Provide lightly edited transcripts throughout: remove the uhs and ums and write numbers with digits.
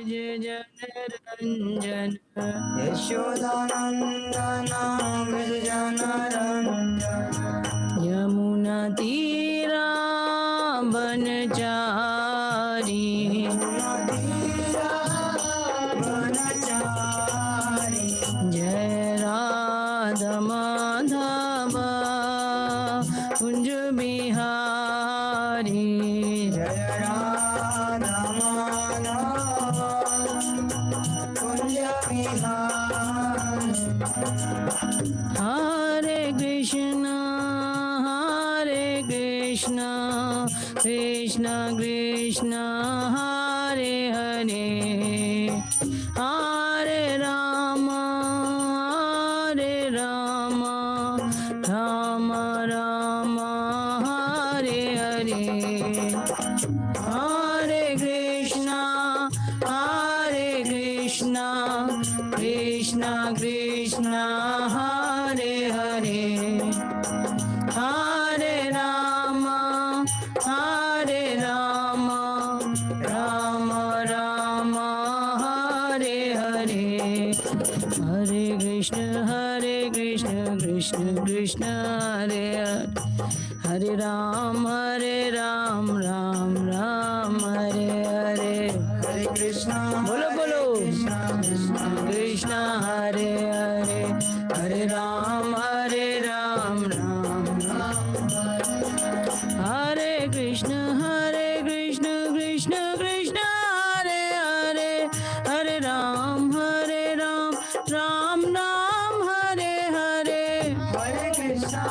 जय जनरंजन यशोदानंदन जनरंजन यमुना तीरा बनचारी बनचारी जय राधा माधव कुंज बिहारी जय राधा माधव कुंज बिहारी हरे कृष्ण कृष्ण कृष्ण हरे हरे हरे राम राम राम हरे हरे हरे कृष्ण कृष्ण कृष्ण हरे हरे हरे राम राम राम हरे हरे हरे कृष्ण कृष्ण कृष्ण हरे हरे राम राम राम हरे हरे हरे कृष्णा बोलो बोलो कृष्णा हरे हरे हरे राम राम हरे कृष्ण कृष्ण कृष्ण हरे हरे हरे राम राम राम हरे हरे हरे कृष्णा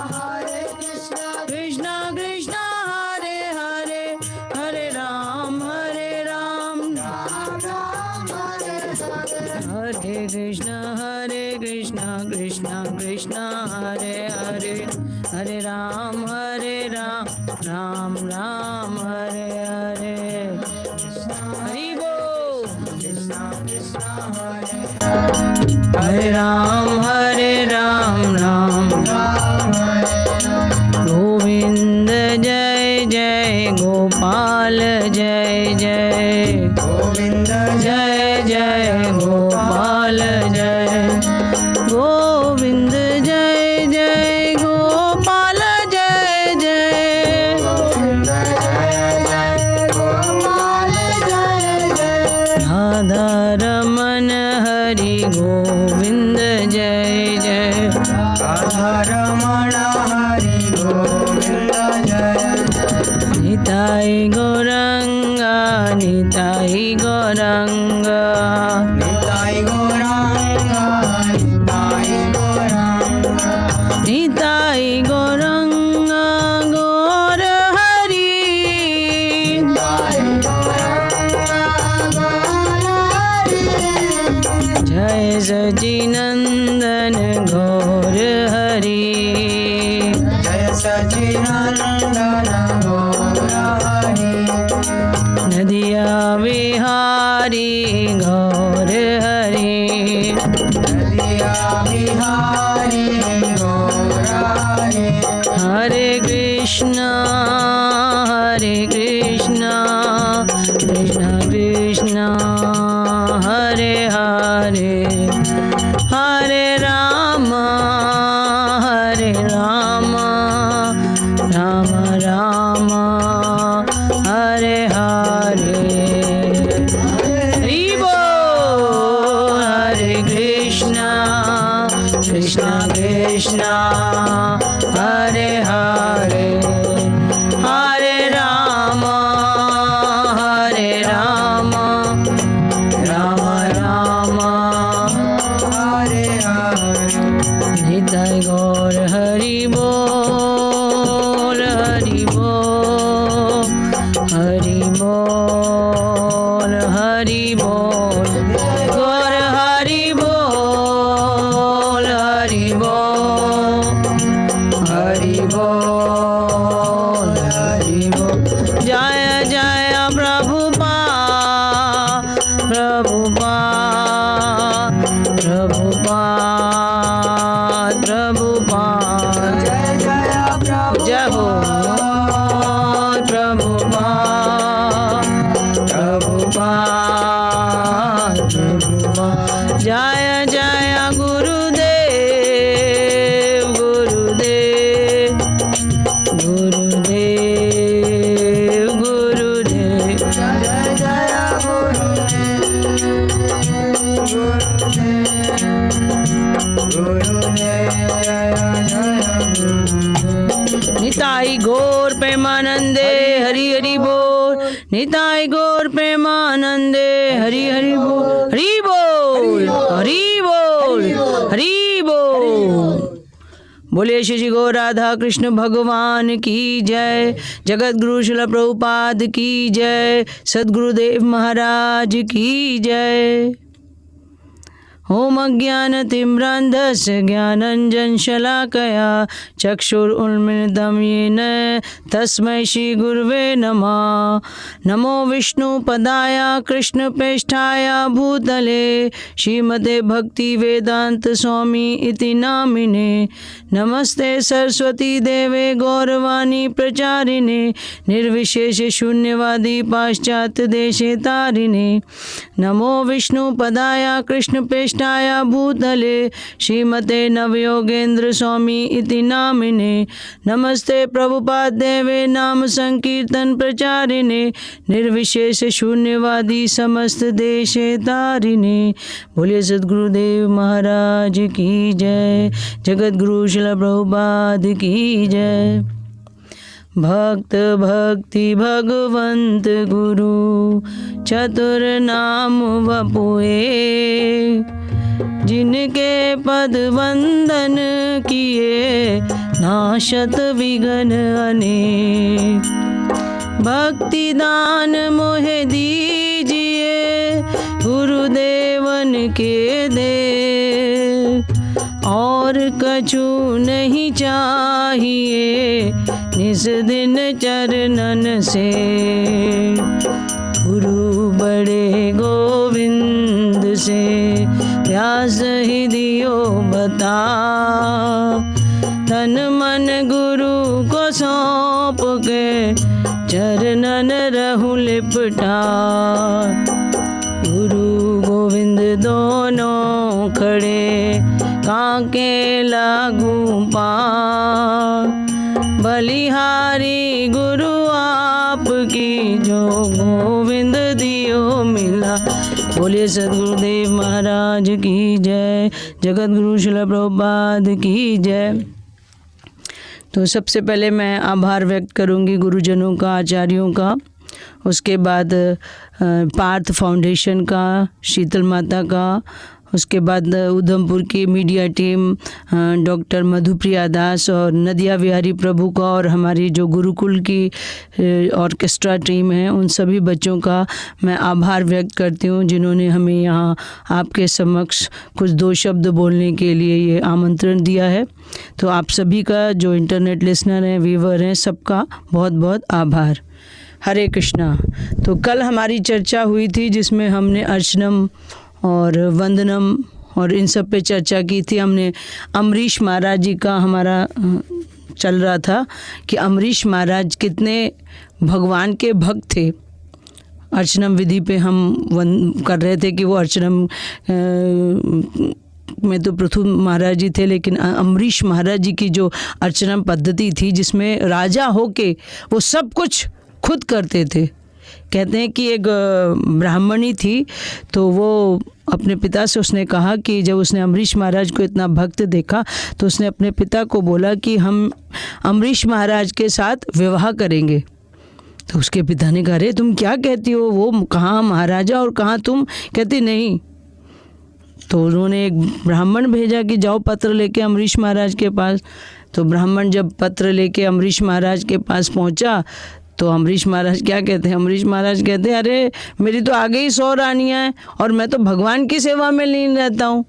कृष्ण कृष्ण हरे हरे हरे राम हरे कृष्ण कृष्ण कृष्ण हरे हरे हरे राम राम राम हरे हरे हरि बोल हरे राम राम गोविंद जय जय गोपाल जय जय गोविंद जय जय गोपाल जय गोविंद जय जय गोपाल जय जय गोविंद जय जय गोपाल जय जय राधा रमन हरि गोविंद जय जय राधा रमण हरि गोविंद जय निताई गौरंगा निताई गौरंगा निताई गौरांगा निताई गौरांगा निताई गौरंगा गौर हरि निताई गौरांगा गौरांगा जय सचिनंदन गौर हरि जय सचिनंदन गौराणी नदिया विहारी गौर हरि नदिया बिहारी गौराणी हरे कृष्ण कृष्ण कृष्ण हरे हरे हरे राम राम राम हरे हरे हरि बोल हरे कृष्ण कृष्ण हरे हरे हरे राम राम राम हरे हरे निताई गौर हरि बोल हरि बोल हरि बोल हरि बोल गौर हरि बोल हरि बोल हरि बोल हरि बोल जय जय प्रभुपाद जय जय प्रभु जय हो प्रभुपाद भगवान जय जय गुरुदेव गुरुदेव गुरुदेव गुरुदेव जय जय गुरुदेव निताई गौर प्रेमानंदे हरि हरि बोल। निताई गौर प्रेमानंदे हरि हरि बोल। हरि बोल हरि बोल हरि बोल। बोलिए श्री गौर राधा कृष्ण भगवान की जय। जगत गुरु श्रील प्रभुपाद की जय। सद्गुरुदेव महाराज की जय। ओम अज्ञानतिम्रान्धस्य ज्ञानाञ्जनशलाकया चक्षुरुन्मिलितं येन तस्मै श्रीगुरुवे नमः। नमो विष्णुपदाय कृष्णप्रेष्ठाय भूतले श्रीमते भक्तिवेदान्तस्वामी इति नामिने। नमस्ते सरस्वती देवे गौरवाणी प्रचारिणे निर्विशेष शून्यवादी पाश्चात्य देशे तारिणे। नमो विष्णुपदाय कृष्णप्रेष्ठाय भूतले श्रीमते नवयोगेन्द्र स्वामी इति नामिने। नमस्ते प्रभुपाद देवे नाम संकीर्तन प्रचारिणे निर्विशेष शून्यवादी समस्त देशे तारिणे। बोलिए सद्गुरुदेव महाराज की जय। जगत गुरु श्रील प्रभुपाद की जय। भक्त भक्ति भगवंत गुरु चतुर नाम वपुए जिनके पद वंदन किए नाशत विघ्न अनेक। भक्ति दान मोहे दीजिए गुरुदेवन के दे और कछु नहीं चाहिए निस दिन चरणन से। गुरु बड़े गोविंद से व्यास ही दियो बता। तन मन गुरु को सौंप के चरणन रहु लिपटा। गुरु गोविंद दोनों खड़े कांके लागू पार। बलिहारी गुरु आपकी जो गोविंद दियो मिला। बोलिए सद्गुरुदेव महाराज की जय। जगत गुरु श्रील प्रभुपाद की जय। तो सबसे पहले मैं आभार व्यक्त करूंगी गुरुजनों का, आचार्यों का, उसके बाद पार्थ फाउंडेशन का, शीतल माता का, उसके बाद उधमपुर की मीडिया टीम, डॉक्टर मधुप्रिया दास और नदिया विहारी प्रभु का, और हमारी जो गुरुकुल की ऑर्केस्ट्रा टीम है उन सभी बच्चों का मैं आभार व्यक्त करती हूँ जिन्होंने हमें यहाँ आपके समक्ष कुछ दो शब्द बोलने के लिए ये आमंत्रण दिया है। तो आप सभी का, जो इंटरनेट लिसनर हैं, व्यूवर हैं, सबका बहुत बहुत आभार। हरे कृष्णा। तो कल हमारी चर्चा हुई थी जिसमें हमने अर्चनम और वंदनम और इन सब पे चर्चा की थी। हमने अम्बरीश महाराज जी का हमारा चल रहा था कि अम्बरीश महाराज कितने भगवान के भक्त थे। अर्चनम विधि पे हम कर रहे थे कि वो अर्चनम में तो पृथु महाराज जी थे, लेकिन अम्बरीश महाराज जी की जो अर्चनम पद्धति थी जिसमें राजा होके वो सब कुछ खुद करते थे। कहते हैं कि एक ब्राह्मणी थी तो वो अपने पिता से उसने कहा कि जब उसने अम्बरीश महाराज को इतना भक्त देखा तो उसने अपने पिता को बोला कि हम अम्बरीश महाराज के साथ विवाह करेंगे। तो उसके पिता ने कहा, अरे तुम क्या कहती हो, वो कहाँ महाराजा और कहाँ तुम? कहती नहीं। तो उन्होंने एक ब्राह्मण भेजा कि जाओ पत्र लेके अम्बरीश महाराज के पास। तो ब्राह्मण जब पत्र लेके अम्बरीश महाराज के पास पहुँचा तो अम्बरीश महाराज क्या कहते हैं? अम्बरीश महाराज कहते हैं, अरे मेरी तो आगे ही 100 रानियाँ हैं और मैं तो भगवान की सेवा में लीन रहता हूँ।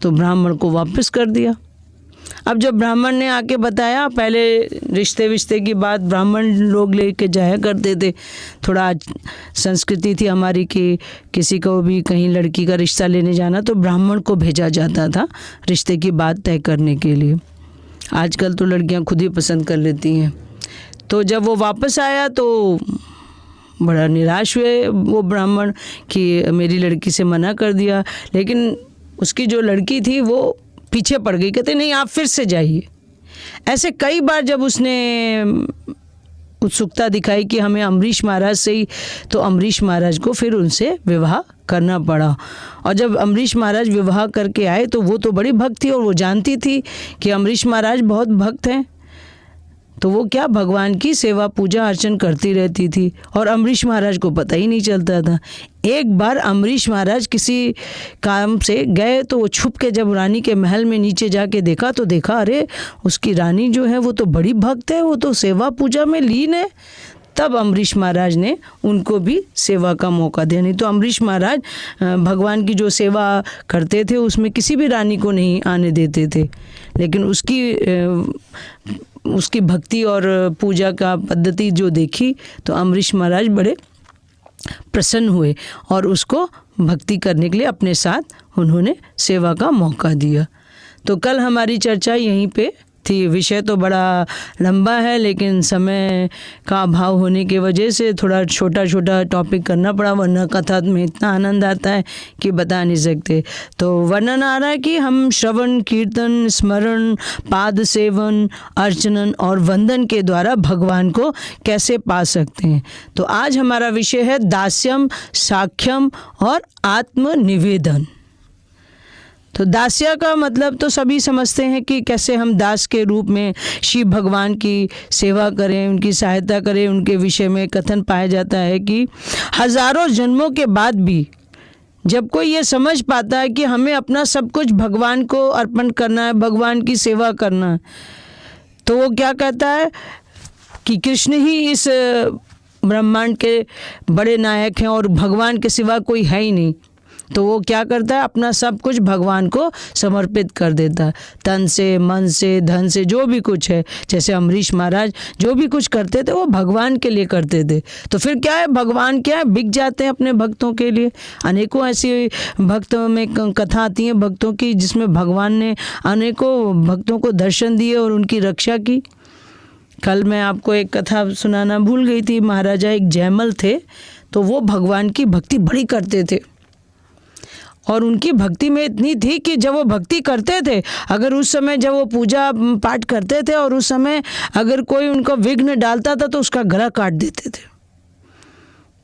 तो ब्राह्मण को वापस कर दिया। अब जब ब्राह्मण ने आके बताया, पहले रिश्ते की बात ब्राह्मण लोग लेके जाया करते थे। थोड़ा संस्कृति थी हमारी कि किसी को भी कहीं लड़की का रिश्ता लेने जाना तो ब्राह्मण को भेजा जाता था रिश्ते की बात तय करने के लिए। आजकल तो लड़कियां खुद ही पसंद कर लेती हैं। तो जब वो वापस आया तो बड़ा निराश हुए वो ब्राह्मण कि मेरी लड़की से मना कर दिया, लेकिन उसकी जो लड़की थी वो पीछे पड़ गई। कहते नहीं, आप फिर से जाइए। ऐसे कई बार जब उसने उत्सुकता दिखाई कि हमें अम्बरीश महाराज से ही, तो अम्बरीश महाराज को फिर उनसे विवाह करना पड़ा। और जब अम्बरीश महाराज विवाह करके आए तो वो तो बड़ी भक्त थी और वो जानती थी कि अम्बरीश महाराज बहुत भक्त हैं, तो वो क्या भगवान की सेवा पूजा अर्चन करती रहती थी और अम्बरीश महाराज को पता ही नहीं चलता था। एक बार अम्बरीश महाराज किसी काम से गए तो वो छुप के जब रानी के महल में नीचे जाके देखा तो देखा अरे उसकी रानी जो है वो तो बड़ी भक्त है, वो तो सेवा पूजा में लीन है। तब अम्बरीश महाराज ने उनको भी सेवा का मौका दिया। नहीं तो अम्बरीश महाराज भगवान की जो सेवा करते थे उसमें किसी भी रानी को नहीं आने देते थे, लेकिन उसकी भक्ति और पूजा का पद्धति जो देखी तो अम्बरीश महाराज बड़े प्रसन्न हुए और उसको भक्ति करने के लिए अपने साथ उन्होंने सेवा का मौका दिया। तो कल हमारी चर्चा यहीं पे थी। विषय तो बड़ा लंबा है, लेकिन समय का अभाव होने की वजह से थोड़ा छोटा छोटा टॉपिक करना पड़ा, वरना कथा में इतना आनंद आता है कि बता नहीं सकते। तो वर्णन आ रहा है कि हम श्रवण, कीर्तन, स्मरण, पाद सेवन, अर्चनन और वंदन के द्वारा भगवान को कैसे पा सकते हैं। तो आज हमारा विषय है दास्यम, साख्यम और आत्मनिवेदन। तो दास्य का मतलब तो सभी समझते हैं कि कैसे हम दास के रूप में शिव भगवान की सेवा करें, उनकी सहायता करें। उनके विषय में कथन पाया जाता है कि हजारों जन्मों के बाद भी जब कोई ये समझ पाता है कि हमें अपना सब कुछ भगवान को अर्पण करना है, भगवान की सेवा करना है, तो वो क्या कहता है कि कृष्ण ही इस ब्रह्मांड के बड़े नायक हैं और भगवान के सिवा कोई है ही नहीं। तो वो क्या करता है, अपना सब कुछ भगवान को समर्पित कर देता है, तन से, मन से, धन से, जो भी कुछ है। जैसे अम्बरीश महाराज जो भी कुछ करते थे वो भगवान के लिए करते थे। तो फिर क्या है, भगवान क्या है, बिक जाते हैं अपने भक्तों के लिए। अनेकों ऐसी भक्तों में कथा आती हैं भक्तों की जिसमें भगवान ने अनेकों भक्तों को दर्शन दिए और उनकी रक्षा की। कल मैं आपको एक कथा सुनाना भूल गई थी। महाराजा एक जयमल थे, तो वो भगवान की भक्ति बड़ी करते थे और उनकी भक्ति में इतनी थी कि जब वो भक्ति करते थे, अगर उस समय जब वो पूजा पाठ करते थे और उस समय अगर कोई उनको विघ्न डालता था तो उसका गला काट देते थे।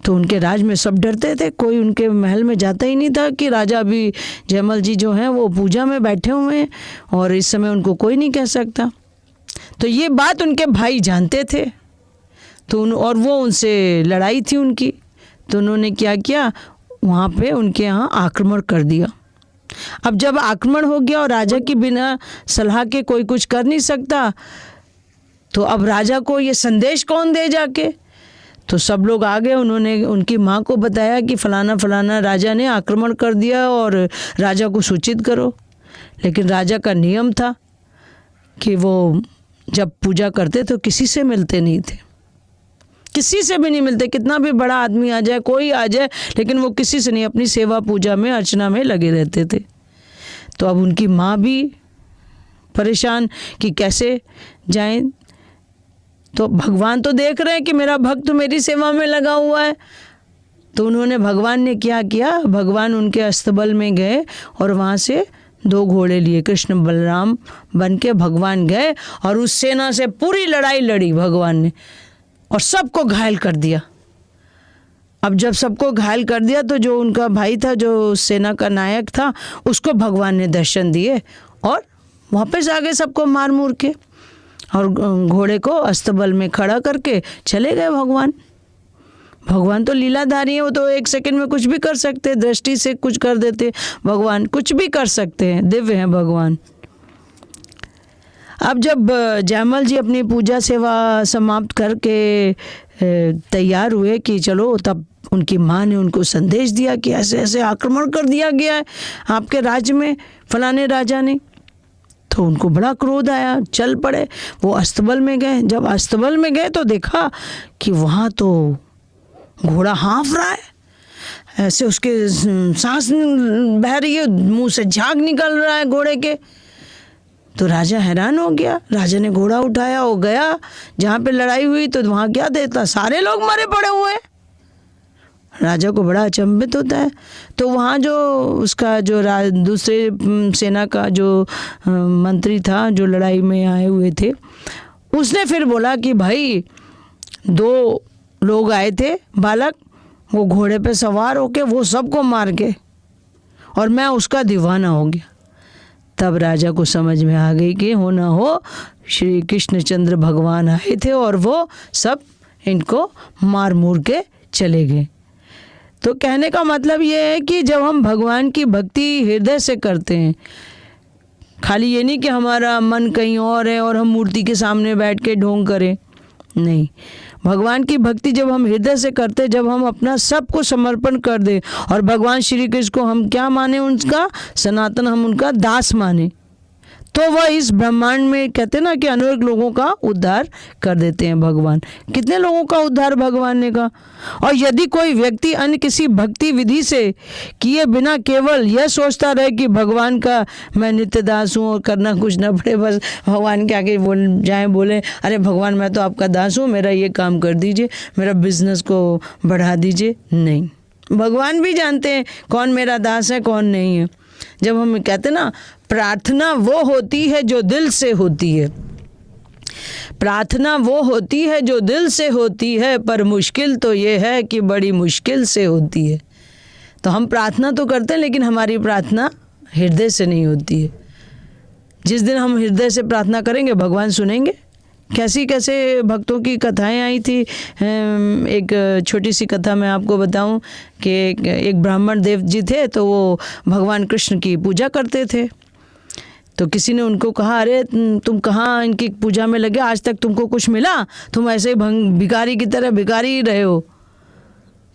तो उनके राज में सब डरते थे, कोई उनके महल में जाता ही नहीं था कि राजा अभी जयमल जी जो हैं वो पूजा में बैठे हुए हैं और इस समय उनको कोई नहीं कह सकता। तो ये बात उनके भाई जानते थे, तो और वो उनसे लड़ाई थी उनकी। तो उन्होंने क्या किया, वहाँ पे उनके यहाँ आक्रमण कर दिया। अब जब आक्रमण हो गया और राजा की बिना सलाह के कोई कुछ कर नहीं सकता, तो अब राजा को ये संदेश कौन दे जाके। तो सब लोग आ गए, उन्होंने उनकी माँ को बताया कि फलाना फलाना राजा ने आक्रमण कर दिया और राजा को सूचित करो। लेकिन राजा का नियम था कि वो जब पूजा करते तो किसी से मिलते नहीं थे, किसी से भी नहीं मिलते। कितना भी बड़ा आदमी आ जाए, कोई आ जाए, लेकिन वो किसी से नहीं, अपनी सेवा पूजा में अर्चना में लगे रहते थे। तो अब उनकी माँ भी परेशान कि कैसे जाएं। तो भगवान तो देख रहे हैं कि मेरा भक्त मेरी सेवा में लगा हुआ है। तो उन्होंने, भगवान ने क्या किया, भगवान उनके अस्तबल में गए और वहाँ से 2 घोड़े लिए, कृष्ण बलराम बन के भगवान गए और उस सेना से पूरी लड़ाई लड़ी भगवान ने और सबको घायल कर दिया। अब जब सबको घायल कर दिया तो जो उनका भाई था, जो सेना का नायक था, उसको भगवान ने दर्शन दिए और वापस आ गए सबको मार मूर के और घोड़े को अस्तबल में खड़ा करके चले गए भगवान। भगवान तो लीलाधारी है, वो तो 1 सेकंड में कुछ भी कर सकते हैं, दृष्टि से कुछ कर देते भगवान, कुछ भी कर सकते हैं, दिव्य हैं भगवान। अब जब जयमल जी अपनी पूजा सेवा समाप्त करके तैयार हुए कि चलो, तब उनकी माँ ने उनको संदेश दिया कि ऐसे ऐसे आक्रमण कर दिया गया है आपके राज्य में फलाने राजा ने। तो उनको बड़ा क्रोध आया, चल पड़े, वो अस्तबल में गए। जब अस्तबल में गए तो देखा कि वहाँ तो घोड़ा हाँफ रहा है, ऐसे उसके सांस बह रही है, मुंह से झाग निकल रहा है घोड़े के। तो राजा हैरान हो गया। राजा ने घोड़ा उठाया, वो गया जहाँ पे लड़ाई हुई, तो वहाँ क्या देखता, सारे लोग मरे पड़े हुए हैं। राजा को बड़ा अचंभित होता है। तो वहाँ जो उसका जो दूसरे सेना का जो मंत्री था जो लड़ाई में आए हुए थे, उसने फिर बोला कि भाई 2 लोग आए थे बालक, वो घोड़े पे सवार होके वो सबको मार के, और मैं उसका दीवाना हो गया। तब राजा को समझ में आ गई कि हो ना हो श्री कृष्णचंद्र भगवान आए थे और वो सब इनको मार मूर के चले गए। तो कहने का मतलब ये है कि जब हम भगवान की भक्ति हृदय से करते हैं, खाली ये नहीं कि हमारा मन कहीं और है और हम मूर्ति के सामने बैठ के ढोंग करें, नहीं, भगवान की भक्ति जब हम हृदय से करते, जब हम अपना सब को समर्पण कर दें और भगवान श्री कृष्ण को हम क्या माने, उनका सनातन, हम उनका दास माने, तो वह इस ब्रह्मांड में कहते हैं ना कि अनेक लोगों का उद्धार कर देते हैं भगवान। कितने लोगों का उद्धार भगवान ने कहा। और यदि कोई व्यक्ति अन्य किसी भक्ति विधि से किए बिना केवल यह सोचता रहे कि भगवान का मैं नित्य दास हूँ और करना कुछ ना पड़े, बस भगवान के आगे बोले अरे भगवान मैं तो आपका दास हूँ, मेरा ये काम कर दीजिए, मेरा बिजनेस को बढ़ा दीजिए, नहीं, भगवान भी जानते हैं कौन मेरा दास है कौन नहीं है। जब हम कहते ना प्रार्थना वो होती है जो दिल से होती है, प्रार्थना वो होती है जो दिल से होती है, पर मुश्किल तो ये है कि बड़ी मुश्किल से होती है। तो हम प्रार्थना तो करते हैं लेकिन हमारी प्रार्थना हृदय से नहीं होती है। जिस दिन हम हृदय से प्रार्थना करेंगे भगवान सुनेंगे। कैसी कैसे भक्तों की कथाएं आई थी। एक छोटी सी कथा मैं आपको बताऊं कि एक ब्राह्मण देव जी थे, तो वो भगवान कृष्ण की पूजा करते थे। तो किसी ने उनको कहा अरे तुम कहाँ इनकी पूजा में लगे, आज तक तुमको कुछ मिला, तुम ऐसे ही भिखारी की तरह भिखारी ही रहे हो।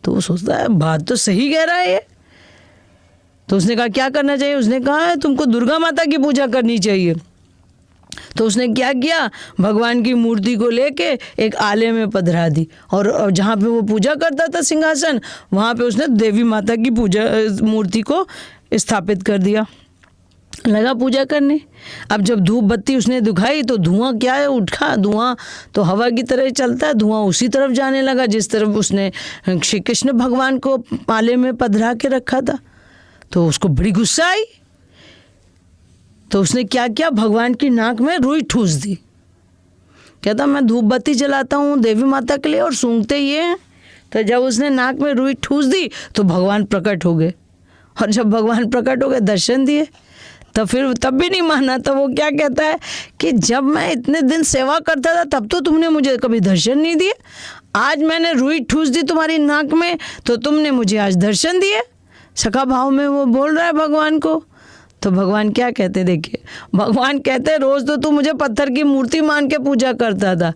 तो वो सोचता है बात तो सही कह रहा है ये। तो उसने कहा क्या करना चाहिए, उसने कहा तुमको दुर्गा माता की पूजा करनी चाहिए। तो उसने क्या किया, भगवान की मूर्ति को लेके एक आले में पधरा दी और जहाँ पे वो पूजा करता था सिंहासन, वहाँ पे उसने देवी माता की पूजा मूर्ति को स्थापित कर दिया। लगा पूजा करने। अब जब धूप बत्ती उसने दिखाई तो धुआं क्या है उठा, धुआं तो हवा की तरह चलता है, धुआं उसी तरफ जाने लगा जिस तरफ उसने श्री कृष्ण भगवान को आले में पधरा के रखा था। तो उसको बड़ी गुस्सा आई। तो उसने क्या किया, भगवान की नाक में रुई ठूस दी। कहता मैं धूप बत्ती जलाता हूँ देवी माता के लिए और सूंघते ये हैं। तो जब उसने नाक में रुई ठूस दी तो भगवान प्रकट हो गए, और जब भगवान प्रकट हो गए दर्शन दिए। तो फिर तब भी नहीं माना। तो वो क्या कहता है कि जब मैं इतने दिन सेवा करता था तब तो तुमने मुझे कभी दर्शन नहीं दिए, आज मैंने रुई ठूस दी तुम्हारी नाक में तो तुमने मुझे आज दर्शन दिए। सखा भाव में वो बोल रहा है भगवान को। तो भगवान क्या कहते, देखिए भगवान कहते रोज़ तो तू मुझे पत्थर की मूर्ति मान के पूजा करता था,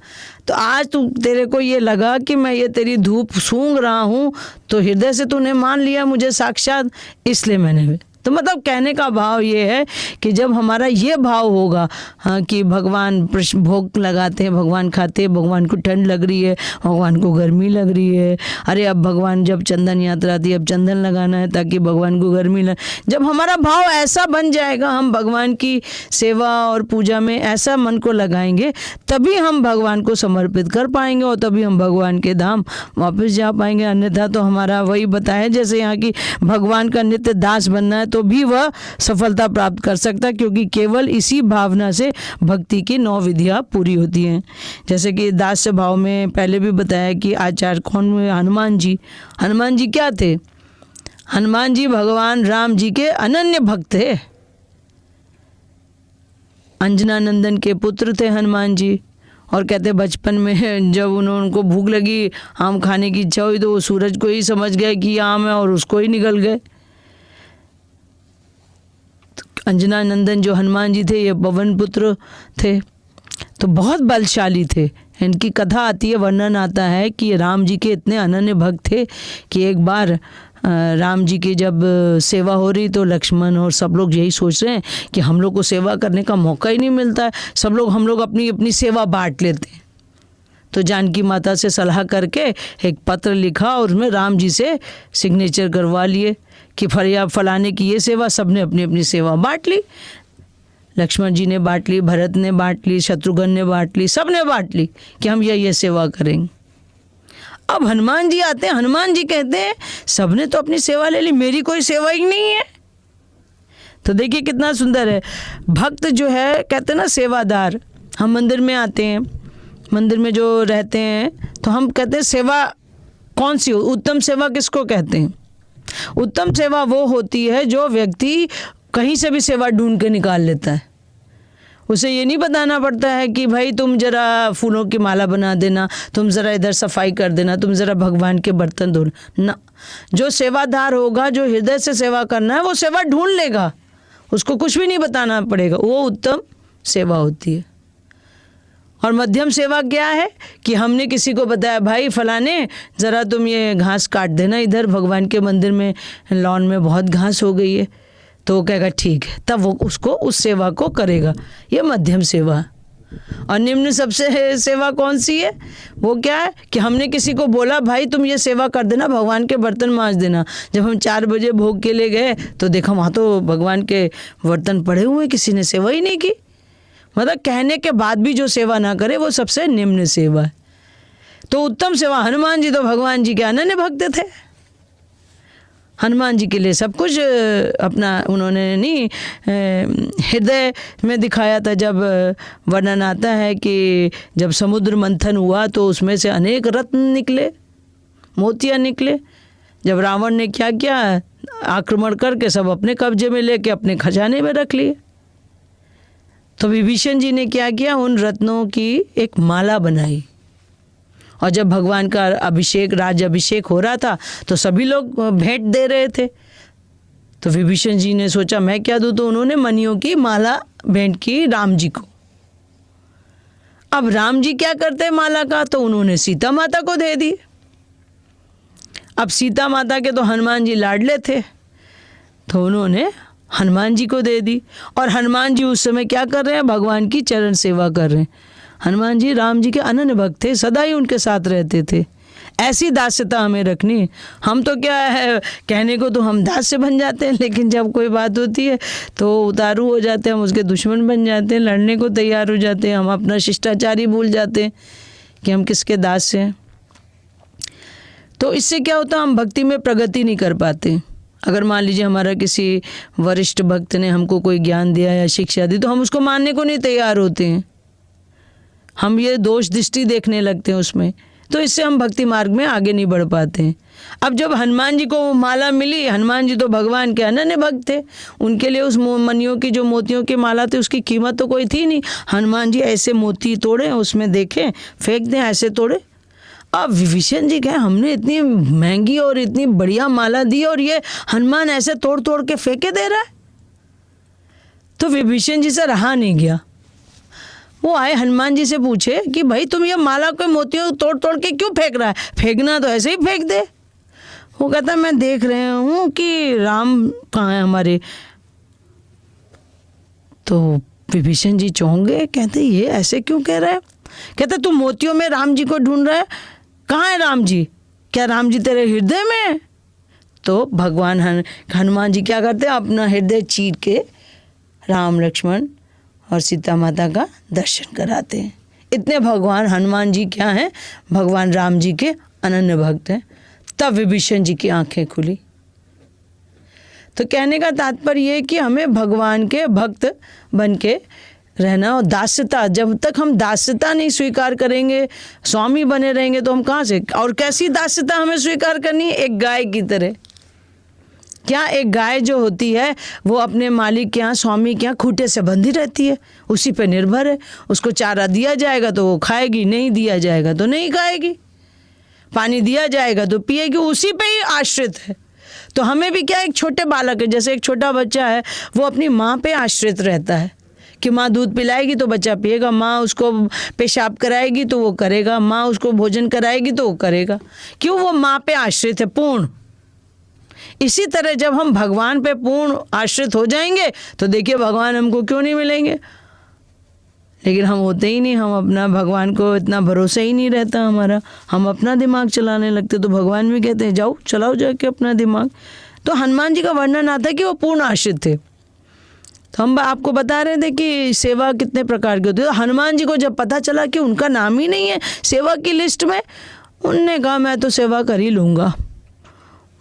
तो आज तू तेरे को ये लगा कि मैं ये तेरी धूप सूंघ रहा हूँ तो हृदय से तूने मान लिया मुझे साक्षात, इसलिए मैंने। तो मतलब कहने का भाव ये है कि जब हमारा ये भाव होगा, हाँ, कि भगवान भोग लगाते हैं, भगवान खाते हैं, भगवान को ठंड लग रही है, भगवान को गर्मी लग रही है, अरे अब भगवान जब चंदन यात्रा आती है अब चंदन लगाना है ताकि भगवान को गर्मी लगे। जब हमारा भाव ऐसा बन जाएगा, हम भगवान की सेवा और पूजा में ऐसा मन को लगाएंगे, तभी हम भगवान को समर्पित कर पाएंगे और तभी हम भगवान के धाम वापस जा पाएंगे। अन्यथा तो हमारा वही बताया जैसे यहाँ की भगवान का नित्य दास बनना है तो भी वह सफलता प्राप्त कर सकता है, क्योंकि केवल इसी भावना से भक्ति की 9 विधियाँ पूरी होती हैं। जैसे कि दास्य भाव में पहले भी बताया कि आचार्य कौन हुए, हनुमान जी। हनुमान जी क्या थे, हनुमान जी भगवान राम जी के अनन्य भक्त थे। अंजना नंदन के पुत्र थे हनुमान जी। और कहते बचपन में जब उनको भूख लगी, आम खाने की इच्छा हुई तो वो सूरज को ही समझ गए कि आम है और उसको ही निगल गए। अंजना नंदन जो हनुमान जी थे ये पवन पुत्र थे, तो बहुत बलशाली थे। इनकी कथा आती है, वर्णन आता है कि राम जी के इतने अनन्य भक्त थे कि एक बार राम जी की जब सेवा हो रही तो लक्ष्मण और सब लोग यही सोच रहे हैं कि हम लोग को सेवा करने का मौका ही नहीं मिलता है, हम लोग अपनी अपनी सेवा बांट लेते हैं। तो जानकी माता से सलाह करके एक पत्र लिखा और उसमें राम जी से सिग्नेचर करवा लिए कि फलाने की ये सेवा, सबने अपनी अपनी सेवा बांट ली। लक्ष्मण जी ने बांट ली, भरत ने बांट ली, शत्रुघ्न ने बांट ली, सब ने बांट ली कि हम ये सेवा करेंगे। अब हनुमान जी आते हैं, हनुमान जी कहते हैं सबने तो अपनी सेवा ले ली, मेरी कोई सेवा ही नहीं है। तो देखिए कितना सुंदर है। भक्त जो है कहते हैं ना सेवादार। हम मंदिर में आते हैं, मंदिर में जो रहते हैं तो हम कहते हैं सेवा कौन सी हो, उत्तम सेवा किसको कहते हैं? उत्तम सेवा वो होती है जो व्यक्ति कहीं से भी सेवा ढूंढ के निकाल लेता है। उसे ये नहीं बताना पड़ता है कि भाई तुम ज़रा फूलों की माला बना देना, तुम ज़रा इधर सफाई कर देना, तुम ज़रा भगवान के बर्तन धोना ना। जो सेवादार होगा, जो हृदय से सेवा करना है, वो सेवा ढूंढ लेगा, उसको कुछ भी नहीं बताना पड़ेगा। वो उत्तम सेवा होती है। और मध्यम सेवा क्या है कि हमने किसी को बताया भाई फलाने ज़रा तुम ये घास काट देना, इधर भगवान के मंदिर में लॉन में बहुत घास हो गई है, तो वो कहेगा ठीक है, तब वो उसको उस सेवा को करेगा। ये मध्यम सेवा है। और निम्न सबसे सेवा कौन सी है? वो क्या है कि हमने किसी को बोला भाई तुम ये सेवा कर देना, भगवान के बर्तन मांज देना। जब हम 4 बजे भोग के लिए गए तो देखा वहाँ तो भगवान के बर्तन पड़े हुए, किसी ने सेवा ही नहीं की। मतलब कहने के बाद भी जो सेवा ना करे वो सबसे निम्न सेवा है। तो उत्तम सेवा, हनुमान जी तो भगवान जी के अनन्य भक्त थे। हनुमान जी के लिए सब कुछ अपना उन्होंने नहीं हृदय में दिखाया था। जब वर्णन आता है कि जब समुद्र मंथन हुआ तो उसमें से अनेक रत्न निकले, मोतियाँ निकले। जब रावण ने क्या किया, आक्रमण करके सब अपने कब्जे में लेके अपने खजाने में रख लिए। तो विभीषण जी ने क्या किया, उन रत्नों की एक माला बनाई। और जब भगवान का अभिषेक, राज अभिषेक हो रहा था तो सभी लोग भेंट दे रहे थे। तो विभीषण जी ने सोचा मैं क्या दूं, तो उन्होंने मणियों की माला भेंट की राम जी को। अब राम जी क्या करते माला का, तो उन्होंने सीता माता को दे दी। अब सीता माता के तो हनुमान जी लाडले थे, तो उन्होंने हनुमान जी को दे दी। और हनुमान जी उस समय क्या कर रहे हैं, भगवान की चरण सेवा कर रहे हैं। हनुमान जी राम जी के अनन्य भक्त थे, सदा ही उनके साथ रहते थे। ऐसी दास्यता हमें रखनी। हम तो क्या है, कहने को तो हम दास्य बन जाते हैं, लेकिन जब कोई बात होती है तो उतारू हो जाते हैं, हम उसके दुश्मन बन जाते हैं, लड़ने को तैयार हो जाते हैं। हम अपना शिष्टाचार ही भूल जाते हैं कि हम किसके दास हैं। तो इससे क्या होता है, हम भक्ति में प्रगति नहीं कर पाते। अगर मान लीजिए हमारा किसी वरिष्ठ भक्त ने हमको कोई ज्ञान दिया या शिक्षा दी, तो हम उसको मानने को नहीं तैयार होते हैं। हम ये दोष दृष्टि देखने लगते हैं उसमें, तो इससे हम भक्ति मार्ग में आगे नहीं बढ़ पाते हैं। अब जब हनुमान जी को वो माला मिली, हनुमान जी तो भगवान के अनन्य भक्त थे, उनके लिए उस मणियों की जो मोतियों की माला थी उसकी कीमत तो कोई थी नहीं। हनुमान जी ऐसे मोती तोड़े, उसमें देखें फेंक दें, ऐसे तोड़े। अब विभीषण जी कहे हमने इतनी महंगी और इतनी बढ़िया माला दी और ये हनुमान ऐसे तोड़ तोड़ के फेंके दे रहा है। तो विभीषण जी से रहा नहीं गया। वो आए हनुमान जी से पूछे कि भाई तुम ये माला को मोतियों तोड़ तोड़ के क्यों फेंक रहा है, फेंकना तो ऐसे ही फेंक दे। वो कहता मैं देख रहे हूँ कि राम कहाँ है हमारे। तो विभीषण जी चौंक गए, कहते ये ऐसे क्यों कह रहा है। कहते तू मोतियों में राम जी को ढूंढ रहा है, कहाँ है राम जी, क्या राम जी तेरे हृदय में है। तो भगवान हनुमान जी क्या करते हैं, अपना हृदय चीर के राम लक्ष्मण और सीता माता का दर्शन कराते हैं। इतने भगवान हनुमान जी क्या हैं, भगवान राम जी के अनन्य भक्त हैं। तब विभीषण जी की आंखें खुली। तो कहने का तात्पर्य ये कि हमें भगवान के भक्त बन के रहना। और दास्यता, जब तक हम दास्यता नहीं स्वीकार करेंगे, स्वामी बने रहेंगे, तो हम कहाँ से, और कैसी दास्यता हमें स्वीकार करनी है, एक गाय की तरह। क्या एक गाय जो होती है वो अपने मालिक के यहाँ, स्वामी के यहाँ खूंटे से बंधी रहती है, उसी पे निर्भर है। उसको चारा दिया जाएगा तो वो खाएगी, नहीं दिया जाएगा तो नहीं खाएगी, पानी दिया जाएगा तो पिएगी, उसी पे ही आश्रित है। तो हमें भी क्या, एक छोटे बालक है, जैसे एक छोटा बच्चा है, वो अपनी माँ पे आश्रित रहता है कि माँ दूध पिलाएगी तो बच्चा पिएगा, माँ उसको पेशाब कराएगी तो वो करेगा, माँ उसको भोजन कराएगी तो वो करेगा। क्यों, वो माँ पे आश्रित है पूर्ण। इसी तरह जब हम भगवान पे पूर्ण आश्रित हो जाएंगे तो देखिए भगवान हमको क्यों नहीं मिलेंगे। लेकिन हम होते ही नहीं, हम अपना भगवान को इतना भरोसा ही नहीं रहता हमारा, हम अपना दिमाग चलाने लगते। तो भगवान भी कहते हैं जाओ चलाओ जाके अपना दिमाग। तो हनुमान जी का वर्णन आता है कि वो पूर्ण आश्रित थे। तो हम आपको बता रहे थे कि सेवा कितने प्रकार की होती है। तो हनुमान जी को जब पता चला कि उनका नाम ही नहीं है सेवा की लिस्ट में, उनने कहा मैं तो सेवा कर ही लूँगा।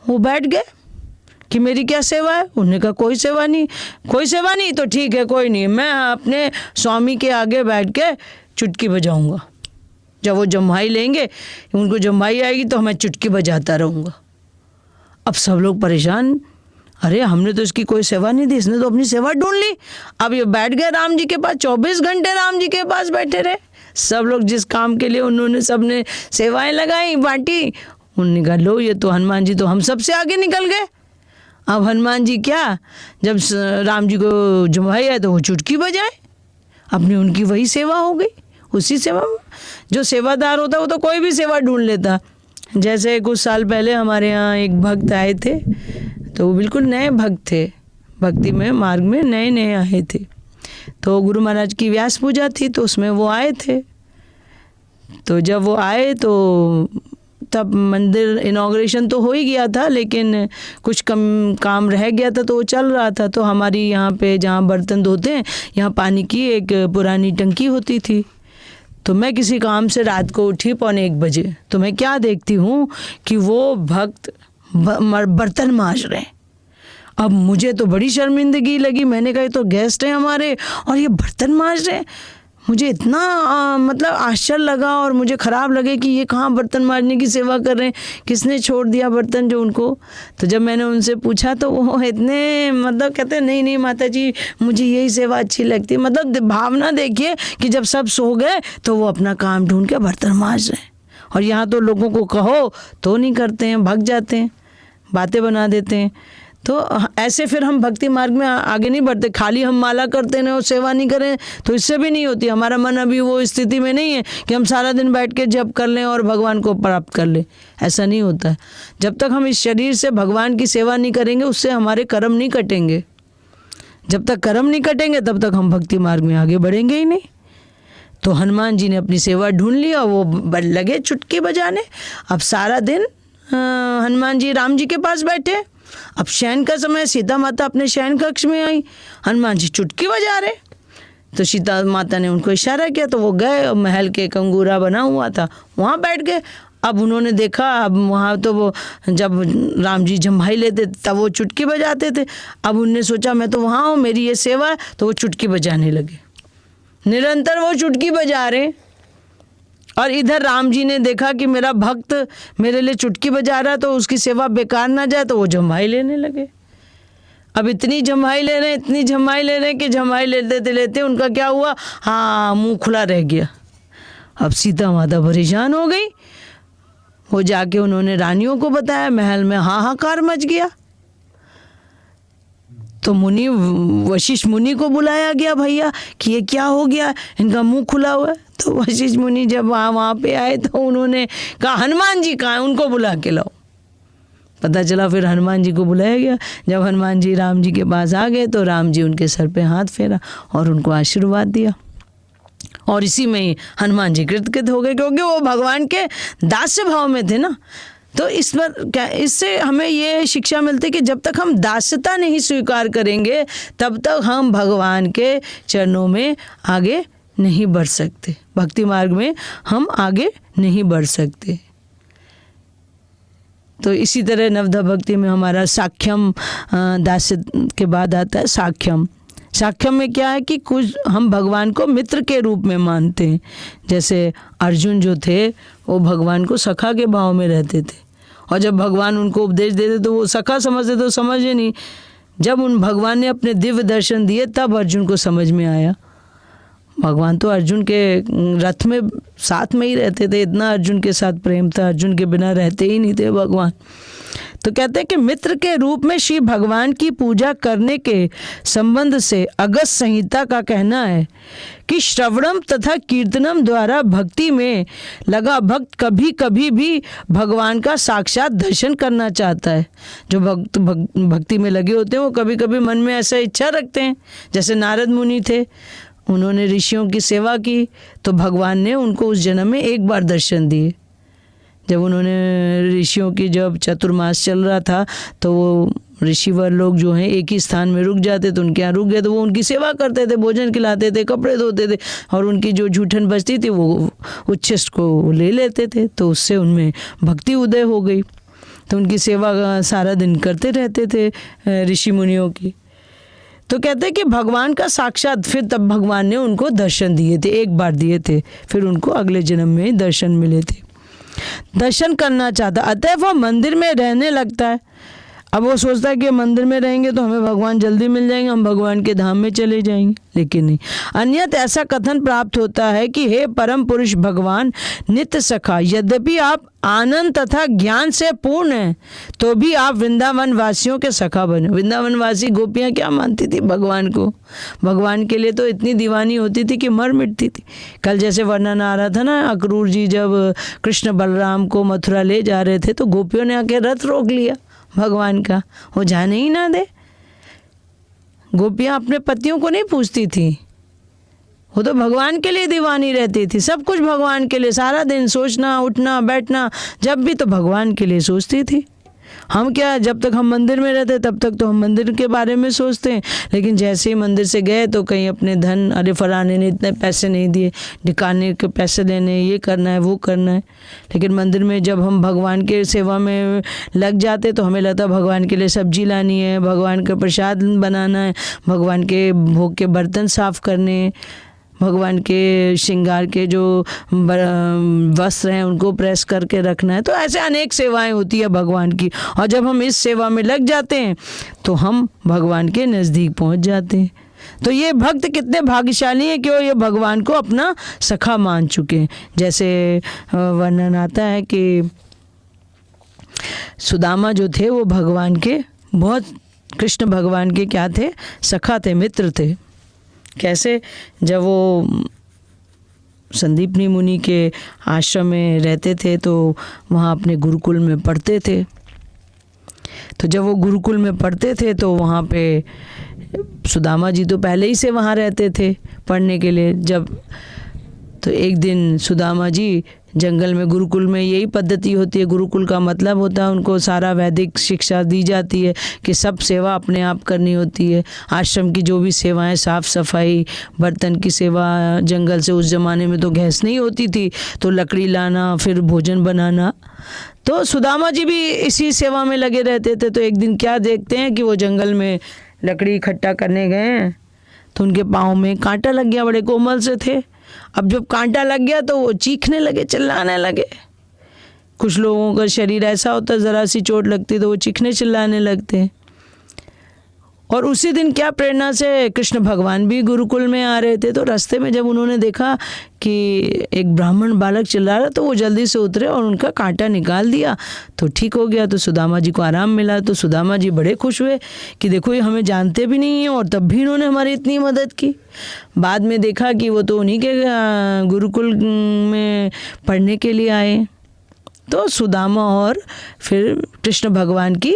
वो बैठ गए कि मेरी क्या सेवा है। उन्होंने कहा कोई सेवा नहीं, कोई सेवा नहीं तो ठीक है, कोई नहीं, मैं अपने स्वामी के आगे बैठ के चुटकी बजाऊँगा। जब वो जम्हाई लेंगे, उनको जम्हाई आएगी तो मैं चुटकी बजाता रहूँगा। अब सब लोग परेशान, अरे हमने तो इसकी कोई सेवा नहीं दी, इसने तो अपनी सेवा ढूंढ ली। अब ये बैठ गए राम जी के पास, 24 घंटे राम जी के पास बैठे रहे। सब लोग जिस काम के लिए उन्होंने सबने सेवाएं लगाई बांटी, उन्होंने कहा लो ये तो हनुमान जी तो हम सबसे आगे निकल गए। अब हनुमान जी क्या, जब राम जी को जम्हाई है तो वो चुटकी बजाए, अपनी उनकी वही सेवा हो गई। उसी सेवा में जो सेवादार होता वो तो कोई भी सेवा ढूंढ लेता। जैसे कुछ साल पहले हमारे यहाँ एक भक्त आए थे, तो वो बिल्कुल नए भक्त थे, भक्ति में मार्ग में नए नए आए थे। तो गुरु महाराज की व्यास पूजा थी तो उसमें वो आए थे। तो जब वो आए तो तब मंदिर इनॉग्रेशन तो हो ही गया था, लेकिन कुछ कम काम रह गया था तो वो चल रहा था। तो हमारी यहाँ पे जहाँ बर्तन धोते हैं, यहाँ पानी की एक पुरानी टंकी होती थी। तो मैं किसी काम से रात को उठी 1:45 बजे, तो मैं क्या देखती हूँ कि वो भक्त बर्तन मांज रहे हैं। अब मुझे तो बड़ी शर्मिंदगी लगी, मैंने कहा ये तो गेस्ट हैं हमारे और ये बर्तन मांज रहे हैं। मुझे इतना मतलब आश्चर्य लगा और मुझे ख़राब लगे कि ये कहाँ बर्तन मांजने की सेवा कर रहे हैं, किसने छोड़ दिया बर्तन जो उनको। तो जब मैंने उनसे पूछा तो वो इतने मतलब कहते नहीं नहीं माता जी मुझे यही सेवा अच्छी लगती है। मतलब भावना देखिए कि जब सब सो गए तो वो अपना काम ढूंढ के बर्तन मांज रहे हैं। और यहाँ तो लोगों को कहो तो नहीं करते हैं, भाग जाते हैं, बातें बना देते हैं। तो ऐसे फिर हम भक्ति मार्ग में आगे नहीं बढ़ते। खाली हम माला करते हैं और सेवा नहीं करें तो इससे भी नहीं होती। हमारा मन अभी वो स्थिति में नहीं है कि हम सारा दिन बैठ के जप कर लें और भगवान को प्राप्त कर लें। ऐसा नहीं होता है। जब तक हम इस शरीर से भगवान की सेवा नहीं करेंगे उससे हमारे कर्म नहीं कटेंगे। जब तक कर्म नहीं कटेंगे तब तक हम भक्ति मार्ग में आगे बढ़ेंगे ही नहीं। तो हनुमान जी ने अपनी सेवा ढूंढ ली और वो लगे चुटकी बजाने। अब सारा दिन हनुमान जी राम जी के पास बैठे। अब शयन का समय, सीता माता अपने शयन कक्ष में आई, हनुमान जी चुटकी बजा रहे। तो सीता माता ने उनको इशारा किया तो वो गए और महल के कंगूरा बना हुआ था वहाँ बैठ गए। अब उन्होंने देखा, अब वहाँ तो वो जब राम जी जम्हाई लेते तब वो चुटकी बजाते थे। अब उनने सोचा मैं तो वहाँ हूँ, मेरी ये सेवा है, तो वो चुटकी बजाने लगे। निरंतर वो चुटकी बजा रहे और इधर राम जी ने देखा कि मेरा भक्त मेरे लिए चुटकी बजा रहा है तो उसकी सेवा बेकार ना जाए, तो वो जम्हाई लेने लगे। अब इतनी जम्हाई ले रहे हैं, इतनी जम्हाई ले रहे हैं कि जम्हाई लेते लेते उनका क्या हुआ, हाँ मुंह खुला रह गया। अब सीता माता परेशान हो गई। वो जाके उन्होंने रानियों को बताया, महल में हाहाकार मच गया। तो मुनि वशिष्ठ मुनि को बुलाया गया, भैया कि ये क्या हो गया, इनका मुंह खुला हुआ है। तो वशिष्ठ मुनि जब वहाँ पे आए तो उन्होंने कहा हनुमान जी कहाँ हैं, उनको बुला के लाओ। पता चला फिर हनुमान जी को बुलाया गया। जब हनुमान जी राम जी के पास आ गए तो राम जी उनके सर पे हाथ फेरा और उनको आशीर्वाद दिया। और इसी में ही हनुमान जी कृतकृत हो गए, क्योंकि वो भगवान के दास्य भाव में थे ना। तो इस पर क्या, इससे हमें ये शिक्षा मिलती है कि जब तक हम दास्यता नहीं स्वीकार करेंगे तब तक हम भगवान के चरणों में आगे नहीं बढ़ सकते, भक्ति मार्ग में हम आगे नहीं बढ़ सकते। तो इसी तरह नवधा भक्ति में हमारा साख्यम दास्य के बाद आता है साख्यम। साख्यम में क्या है कि कुछ हम भगवान को मित्र के रूप में मानते हैं। जैसे अर्जुन जो थे वो भगवान को सखा के भाव में रहते थे, और जब भगवान उनको उपदेश देते तो वो सखा समझते तो समझे नहीं। जब उन भगवान ने अपने दिव्य दर्शन दिए तब अर्जुन को समझ में आया। भगवान तो अर्जुन के रथ में साथ में ही रहते थे, इतना अर्जुन के साथ प्रेम था, अर्जुन के बिना रहते ही नहीं थे भगवान। तो कहते हैं कि मित्र के रूप में श्री भगवान की पूजा करने के संबंध से अगस्त संहिता का कहना है कि श्रवणम तथा कीर्तनम द्वारा भक्ति में लगा भक्त कभी कभी भी भगवान का साक्षात दर्शन करना चाहता है। जो भक्त भक्ति में लगे होते हैं वो कभी कभी मन में ऐसा इच्छा रखते हैं। जैसे नारद मुनि थे, उन्होंने ऋषियों की सेवा की तो भगवान ने उनको उस जन्म में एक बार दर्शन दिए। जब उन्होंने ऋषियों की जब चतुर्मास चल रहा था तो वो ऋषिवर लोग जो हैं एक ही स्थान में रुक जाते, तो उनके यहाँ रुक गए तो वो उनकी सेवा करते थे, भोजन खिलाते थे, कपड़े धोते थे, और उनकी जो जूठन बचती थी वो उच्छिष्ट को ले लेते थे। तो उससे उनमें भक्ति उदय हो गई, तो उनकी सेवा सारा दिन करते रहते थे ऋषि मुनियों की। तो कहते हैं कि भगवान का साक्षात, फिर तब भगवान ने उनको दर्शन दिए थे, एक बार दिए थे, फिर उनको अगले जन्म में दर्शन मिले थे। दर्शन करना चाहता, अतः वह मंदिर में रहने लगता है। अब वो सोचता है कि मंदिर में रहेंगे तो हमें भगवान जल्दी मिल जाएंगे, हम भगवान के धाम में चले जाएंगे, लेकिन नहीं। अन्यथा ऐसा कथन प्राप्त होता है कि हे परम पुरुष भगवान नित्य सखा, यद्यपि आप आनंद तथा ज्ञान से पूर्ण हैं तो भी आप वृंदावन वासियों के सखा बने। वृंदावन वासी गोपियाँ क्या मानती थी भगवान को, भगवान के लिए तो इतनी दीवानी होती थी कि मर मिटती थी। कल जैसे वर्णन आ रहा था ना, अक्रूर जी जब कृष्ण बलराम को मथुरा ले जा रहे थे तो गोपियों ने आके रथ रोक लिया भगवान का, वो जाने ही ना दे। गोपियाँ अपने पतियों को नहीं पूछती थी, वो तो भगवान के लिए दीवानी रहती थी, सब कुछ भगवान के लिए, सारा दिन सोचना उठना बैठना जब भी तो भगवान के लिए सोचती थी। हम क्या, जब तक हम मंदिर में रहते तब तक तो हम मंदिर के बारे में सोचते हैं, लेकिन जैसे ही मंदिर से गए तो कहीं अपने धन, अरे फलाने ने इतने पैसे नहीं दिए, ढिकाने के पैसे लेने, ये करना है वो करना है। लेकिन मंदिर में जब हम भगवान के सेवा में लग जाते तो हमें लगता है भगवान के लिए सब्जी लानी है, भगवान का प्रसाद बनाना है, भगवान के भोग के बर्तन साफ करने, भगवान के श्रृंगार के जो वस्त्र हैं उनको प्रेस करके रखना है। तो ऐसे अनेक सेवाएं होती है भगवान की, और जब हम इस सेवा में लग जाते हैं तो हम भगवान के नज़दीक पहुंच जाते हैं। तो ये भक्त कितने भाग्यशाली हैं कि वो ये भगवान को अपना सखा मान चुके हैं। जैसे वर्णन आता है कि सुदामा जो थे वो भगवान के बहुत, कृष्ण भगवान के क्या थे, सखा थे, मित्र थे। कैसे, जब वो संदीपनी मुनि के आश्रम में रहते थे तो वहाँ अपने गुरुकुल में पढ़ते थे। तो जब वो गुरुकुल में पढ़ते थे तो वहाँ पे सुदामा जी तो पहले ही से वहाँ रहते थे पढ़ने के लिए। जब तो एक दिन सुदामा जी जंगल में, गुरुकुल में यही पद्धति होती है, गुरुकुल का मतलब होता है उनको सारा वैदिक शिक्षा दी जाती है कि सब सेवा अपने आप करनी होती है। आश्रम की जो भी सेवाएं, साफ़ सफाई, बर्तन की सेवा, जंगल से उस ज़माने में तो गैस नहीं होती थी तो लकड़ी लाना, फिर भोजन बनाना। तो सुदामा जी भी इसी सेवा में लगे रहते थे। तो एक दिन क्या देखते हैं कि वो जंगल में लकड़ी इकट्ठा करने गए हैं तो उनके पाँव में कांटा लग गया, बड़े कोमल से थे। अब जब कांटा लग गया तो वो चीखने लगे, चिल्लाने लगे। कुछ लोगों का शरीर ऐसा होता है, ज़रा सी चोट लगती तो वो चीखने चिल्लाने लगते हैं। और उसी दिन क्या प्रेरणा से कृष्ण भगवान भी गुरुकुल में आ रहे थे, तो रास्ते में जब उन्होंने देखा कि एक ब्राह्मण बालक चिल्ला रहा तो वो जल्दी से उतरे और उनका कांटा निकाल दिया तो ठीक हो गया। तो सुदामा जी को आराम मिला। तो सुदामा जी बड़े खुश हुए कि देखो ये हमें जानते भी नहीं हैं और तब भी इन्होंने हमारी इतनी मदद की। बाद में देखा कि वो तो उन्हीं के गुरुकुल में पढ़ने के लिए आए। तो सुदामा और फिर कृष्ण भगवान की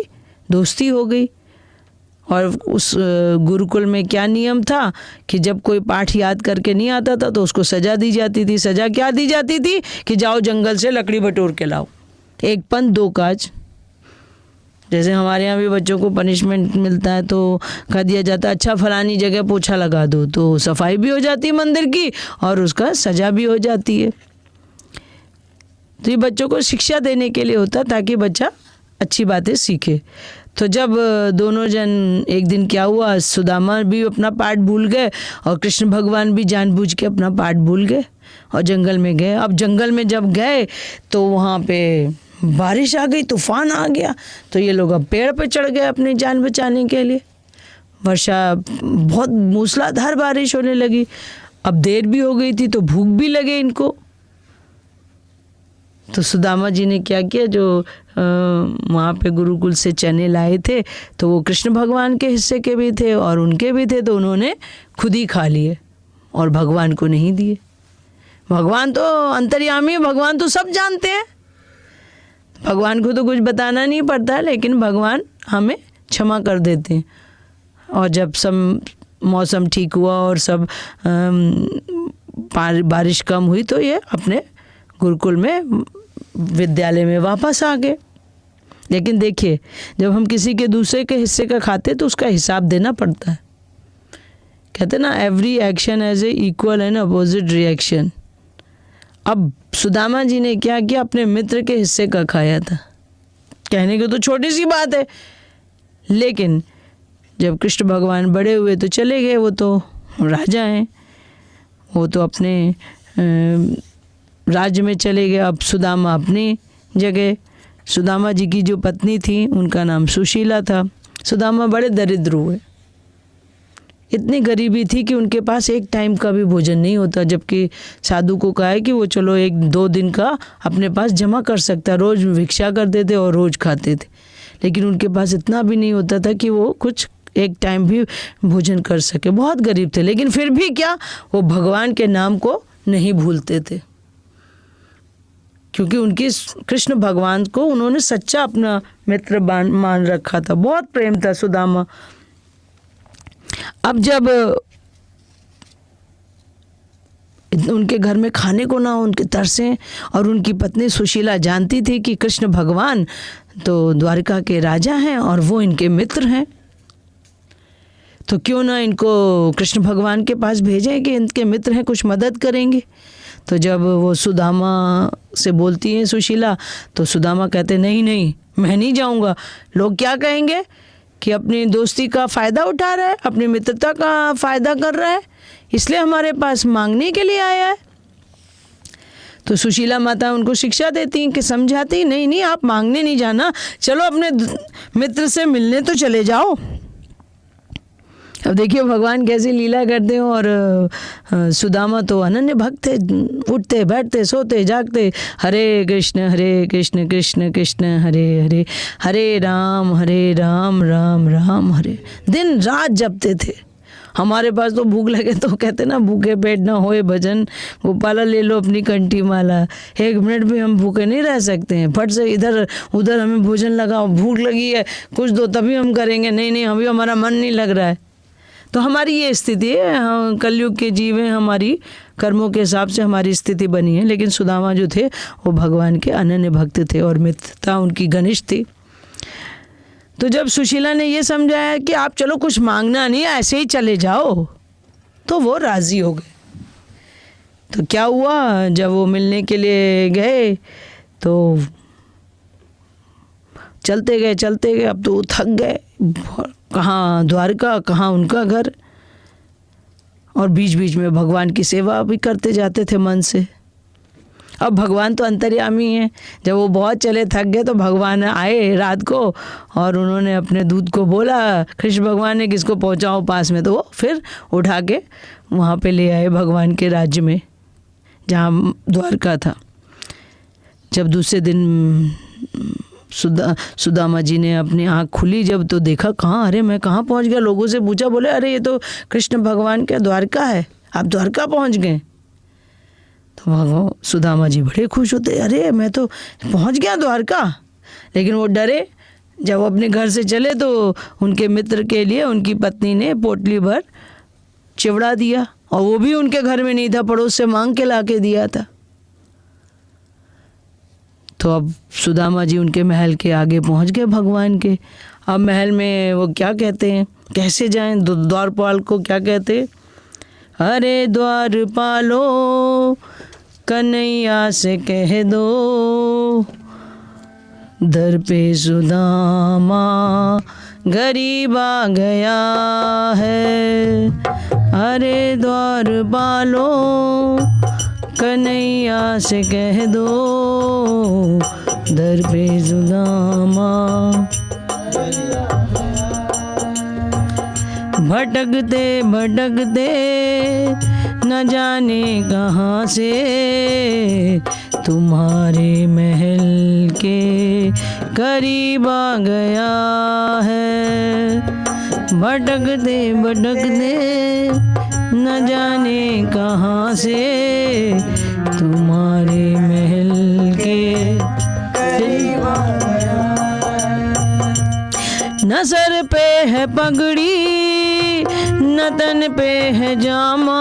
दोस्ती हो गई। और उस गुरुकुल में क्या नियम था कि जब कोई पाठ याद करके नहीं आता था तो उसको सज़ा दी जाती थी। सज़ा क्या दी जाती थी कि जाओ जंगल से लकड़ी बटोर के लाओ, एक पंथ दो काज। जैसे हमारे यहाँ भी बच्चों को पनिशमेंट मिलता है तो कह दिया जाता है अच्छा फलानी जगह पोछा लगा दो, तो सफाई भी हो जाती है मंदिर की और उसका सज़ा भी हो जाती है। तो ये बच्चों को शिक्षा देने के लिए होता ताकि बच्चा अच्छी बातें सीखे। तो जब दोनों जन, एक दिन क्या हुआ, सुदामा भी अपना पाठ भूल गए और कृष्ण भगवान भी जानबूझ के अपना पाठ भूल गए और जंगल में गए। अब जंगल में जब गए तो वहाँ पे बारिश आ गई, तूफान आ गया। तो ये लोग अब पेड़ पे चढ़ गए अपनी जान बचाने के लिए। वर्षा, बहुत मूसलाधार बारिश होने लगी। अब देर भी हो गई थी तो भूख भी लगे इनको। तो सुदामा जी ने क्या किया, जो वहाँ पे गुरुकुल से चने लाए थे तो वो कृष्ण भगवान के हिस्से के भी थे और उनके भी थे, तो उन्होंने खुद ही खा लिए और भगवान को नहीं दिए। भगवान तो अंतर्यामी, भगवान तो सब जानते हैं, भगवान को तो कुछ बताना नहीं पड़ता, लेकिन भगवान हमें क्षमा कर देते हैं। और जब सब मौसम ठीक हुआ और सब बारिश कम हुई तो ये अपने गुरुकुल में, विद्यालय में वापस आ गए। लेकिन देखिए, जब हम किसी के दूसरे के हिस्से का खाते तो उसका हिसाब देना पड़ता है। कहते ना, every action as a equal and opposite reaction. अब सुदामा जी ने क्या किया, अपने मित्र के हिस्से का खाया था। कहने को तो छोटी सी बात है, लेकिन जब कृष्ण भगवान बड़े हुए तो चले गए। वो तो राजा हैं, वो तो अपने राज्य में चले गए। अब सुदामा अपनी जगह। सुदामा जी की जो पत्नी थी उनका नाम सुशीला था। सुदामा बड़े दरिद्र हुए। इतनी गरीबी थी कि उनके पास एक टाइम का भी भोजन नहीं होता, जबकि साधु को कहा है कि वो चलो 1-2 दिन का अपने पास जमा कर सकता है। रोज़ भिक्षा करते थे और रोज़ खाते थे, लेकिन उनके पास इतना भी नहीं होता था कि वो कुछ एक टाइम भी भोजन कर सके। बहुत गरीब थे, लेकिन फिर भी क्या, वो भगवान के नाम को नहीं भूलते थे, क्योंकि उनकी कृष्ण भगवान को उन्होंने सच्चा अपना मित्र मान रखा था। बहुत प्रेम था सुदामा। अब जब उनके घर में खाने को ना हो, उनके तरसे, और उनकी पत्नी सुशीला जानती थी कि कृष्ण भगवान तो द्वारका के राजा हैं और वो इनके मित्र हैं, तो क्यों ना इनको कृष्ण भगवान के पास भेजें कि इनके मित्र हैं, कुछ मदद करेंगे। तो जब वो सुदामा से बोलती हैं सुशीला, तो सुदामा कहते नहीं नहीं, मैं नहीं जाऊंगा। लोग क्या कहेंगे कि अपनी दोस्ती का फ़ायदा उठा रहा है, अपनी मित्रता का फ़ायदा कर रहा है, इसलिए हमारे पास मांगने के लिए आया है। तो सुशीला माता उनको शिक्षा देती हैं कि समझाती, नहीं नहीं, आप मांगने नहीं जाना, चलो अपने मित्र से मिलने तो चले जाओ। अब देखिए भगवान कैसी लीला करते हैं। और सुदामा तो अनन्य भक्त थे, उठते बैठते सोते जागते हरे कृष्ण कृष्ण कृष्ण हरे हरे, हरे राम राम राम हरे, दिन रात जपते थे। हमारे पास तो भूख लगे तो कहते ना, भूखे पेट ना होए भजन, गोपाला ले लो अपनी कंठी माला। 1 मिनट भी हम भूखे नहीं रह सकते हैं। फट से इधर उधर हमें भोजन लगाओ, भूख लगी है कुछ दो तभी हम करेंगे, नहीं नहीं अभी हमारा मन नहीं लग रहा है। तो हमारी ये स्थिति है, हम कलयुग के जीव हैं, हमारी कर्मों के हिसाब से हमारी स्थिति बनी है। लेकिन सुदामा जो थे वो भगवान के अनन्य भक्त थे और मित्रता उनकी घनिष्ठ थी। तो जब सुशीला ने ये समझाया कि आप चलो कुछ मांगना नहीं, ऐसे ही चले जाओ, तो वो राज़ी हो गए। तो क्या हुआ, जब वो मिलने के लिए गए तो चलते गए, अब तो वो थक गए। कहाँ द्वारका, कहाँ उनका घर, और बीच बीच में भगवान की सेवा भी करते जाते थे मन से। अब भगवान तो अंतर्यामी हैं, जब वो बहुत चले थक गए तो भगवान आए रात को और उन्होंने अपने दूत को बोला, कृष्ण भगवान ने किसको पहुँचाओ पास में, तो वो फिर उठा के वहाँ पे ले आए भगवान के राज्य में जहाँ द्वारका था। जब दूसरे दिन सुदामा जी ने अपनी आँख खुली जब, तो देखा कहाँ, अरे मैं कहाँ पहुँच गया। लोगों से पूछा, बोले अरे ये तो कृष्ण भगवान का द्वारका है, आप द्वारका पहुँच गए। तो भगवान सुदामा जी बड़े खुश होते, अरे मैं तो पहुँच गया द्वारका। लेकिन वो डरे, जब वो अपने घर से चले तो उनके मित्र के लिए उनकी पत्नी ने पोटली भर चिवड़ा दिया, और वो भी उनके घर में नहीं था, पड़ोस से मांग के ला के दिया था। तो अब सुदामा जी उनके महल के आगे पहुंच गए भगवान के। अब महल में वो क्या कहते हैं, कैसे जाएं, द्वारपाल को क्या कहते, अरे द्वारपालो कन्हैया से कह दो, दर पे सुदामा गरीब आ गया है। अरे द्वारपालो कन्हैया से कह दो, दर पे सुदामा। भटकते भटकते न जाने कहाँ से तुम्हारे महल के करीब आ गया है। भटकते भटकते न जाने कहाँ से तुम्हारे महल के करीब आ गया। न सर पे है पगड़ी, न तन पे है जामा,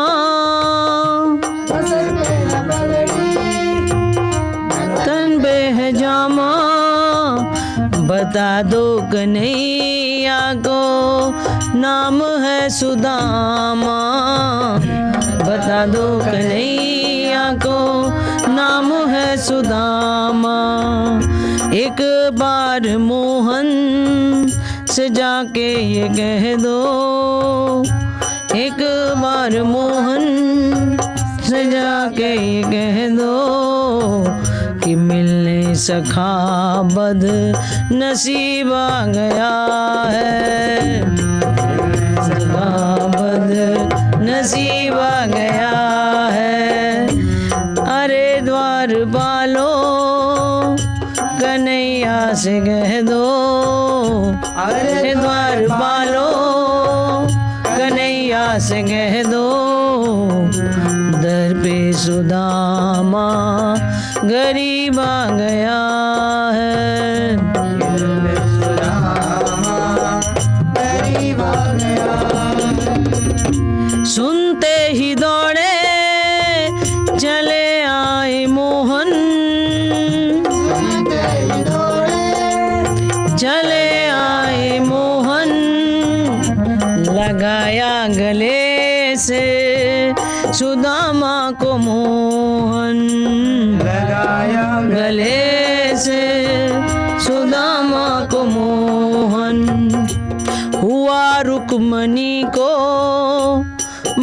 तन पे है जामा, बता दो कन्हैया को नाम है सुदामा, बता दो कन्हैया को नाम है सुदामा। एक बार मोहन से जाके ये कह दो, एक बार मोहन से जाके ये कह दो कि मिलने सखा बद नसीब आ गया है, सखा बद नसीब आ गया है। अरे द्वार बालो कन्हैया से कह दो, अरे द्वार बालो कन्हैया से कह दो, दर पे सुदामा गरीब आ गया है, सुदामा गरीब आ गया। सुनते ही दौड़े चले आए मोहन, सुनते ही दौड़े चले आए मोहन, लगाया गले से सुदामा को मोहन, लगाया गले से सुदामा को मोहन। हुआ रुक्मणी को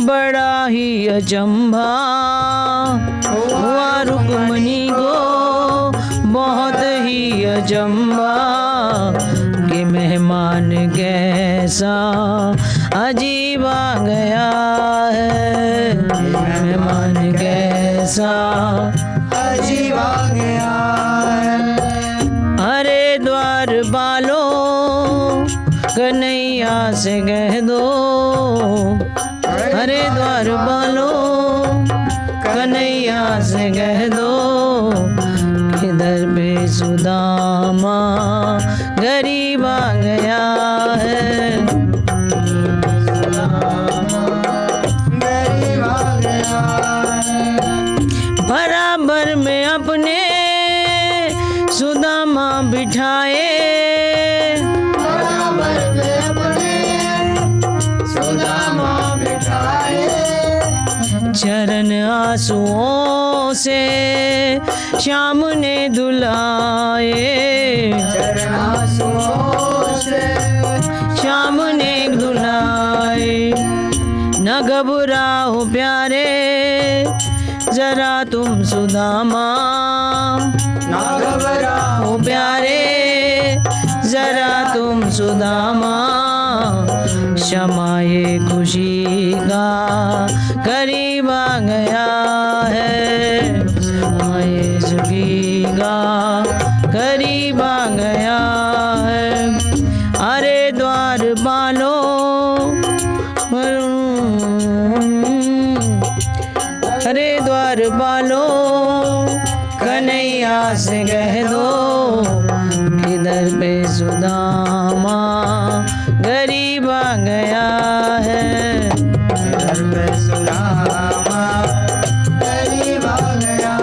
बड़ा ही अचंभा, हुआ रुक्मणी को बहुत ही अचंभा कि मेहमान कैसा अजीब आ गया है, मेहमान कैसा अजीब आ गया है। अरे द्वार बालो कन्हैया से कह दो, अरे द्वार बालो कन्हैया से कह दो, इधर पे सुदामा गरीब आ गया है, गरीब आ गया है। बराबर में अपने सुदामा बिठाए, बराबर में अपने सुदामा बिठाए, चरण आंसुओं से श्याम ने धुलाए, चरण आंसुओं से श्याम ने धुलाए। न घबराओ प्यारे जरा तुम सुदामा, ना घबराओ ओ प्यारे जरा तुम सुदामा, क्षमा ये खुशी का करीब आ गया है, क्षमा ये सुखी का करीब आ गया है। अरे द्वार बालो अरे द्वार बालो कन्हैया से कह दो, इधर पे सुदामा गरीब आ गया है, घर पे सुदामा गरीब आ गया।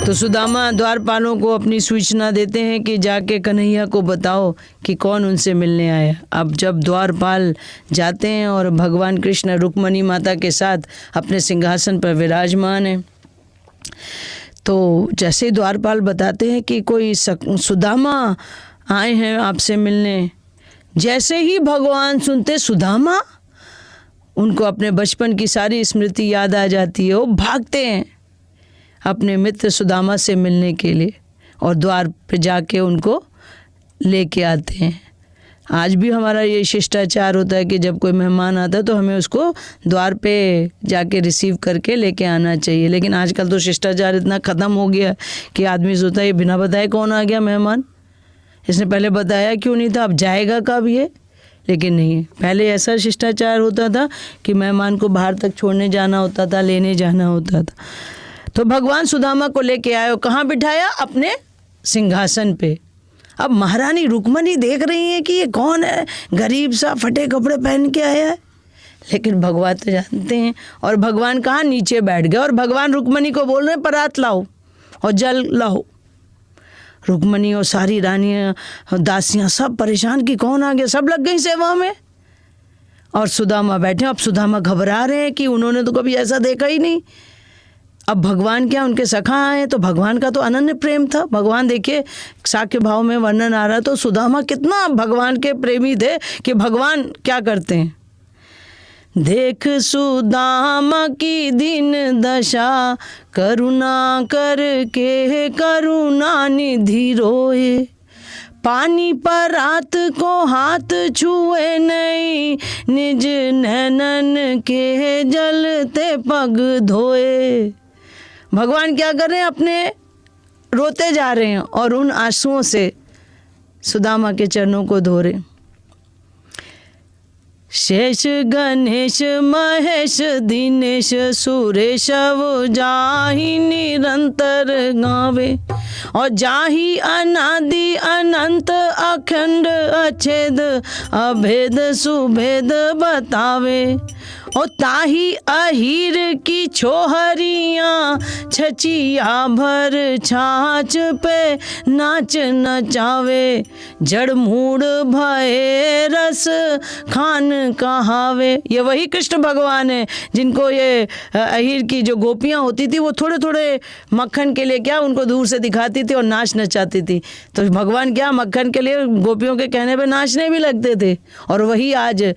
तो सुदामा द्वारपालों को अपनी सूचना देते हैं कि जाके कन्हैया को बताओ कि कौन उनसे मिलने आया। अब जब द्वारपाल जाते हैं और भगवान कृष्ण रुक्मणी माता के साथ अपने सिंहासन पर विराजमान हैं, तो जैसे द्वारपाल बताते हैं कि कोई सुदामा आए हैं आपसे मिलने, जैसे ही भगवान सुनते सुदामा, उनको अपने बचपन की सारी स्मृति याद आ जाती है। वो भागते हैं अपने मित्र सुदामा से मिलने के लिए और द्वार पे जाके उनको लेके आते हैं। आज भी हमारा ये शिष्टाचार होता है कि जब कोई मेहमान आता है तो हमें उसको द्वार पे जाके रिसीव करके लेके आना चाहिए। लेकिन आजकल तो शिष्टाचार इतना ख़त्म हो गया कि आदमी सोचता है ये बिना बताए कौन आ गया मेहमान, इसने पहले बताया क्यों नहीं था, अब जाएगा कब ये। लेकिन नहीं, पहले ऐसा शिष्टाचार होता था कि मेहमान को बाहर तक छोड़ने जाना होता था, लेने जाना होता था। तो भगवान सुदामा को लेके आए, कहाँ बिठाया? अपने सिंहासन पे। अब महारानी रुक्मणी देख रही है कि ये कौन है, गरीब सा फटे कपड़े पहन के आया है। लेकिन भगवान तो जानते हैं, और भगवान कहाँ नीचे बैठ गए और भगवान रुक्मणी को बोल रहे हैं परात लाओ और जल लाओ। रुक्मणी और सारी रानियाँ दासियाँ सब परेशान कि कौन आ गया, सब लग गई सेवा में। और सुदामा बैठे। अब सुदामा घबरा रहे हैं कि उन्होंने तो कभी ऐसा देखा ही नहीं। अब भगवान क्या उनके सखा आए, तो भगवान का तो अनन्य प्रेम था। भगवान देखिए साक्य भाव में वर्णन आ रहा, तो सुदामा कितना भगवान के प्रेमी थे कि भगवान क्या करते हैं, देख सुदामा की दीन दशा, करुणा करके करुणा निधि रोए, पानी पर रात को हाथ छुए नहीं, निज नैनन के जलते पग धोए। भगवान क्या कर रहे हैं, अपने रोते जा रहे हैं और उन आंसुओं से सुदामा के चरणों को धो रहे। शेष गणेश महेश दिनेश सुरेश वो जाहि निरंतर गावे, और जाहि अनादि अनंत अखंड अछेद अभेद सुभेद बतावे, और ताही अहीर की छोहरियाँ छचिया भर छाछ पे नाच नचावे, जड़ मूड़ भये रस खान कहावे। ये वही कृष्ण भगवान है जिनको ये अहीर की जो गोपियाँ होती थी वो थोड़े थोड़े मक्खन के लिए क्या उनको दूर से दिखाती थी और नाच नचाती थी। तो भगवान क्या मक्खन के लिए गोपियों के कहने पे नाचने भी लगते थे। और वही आज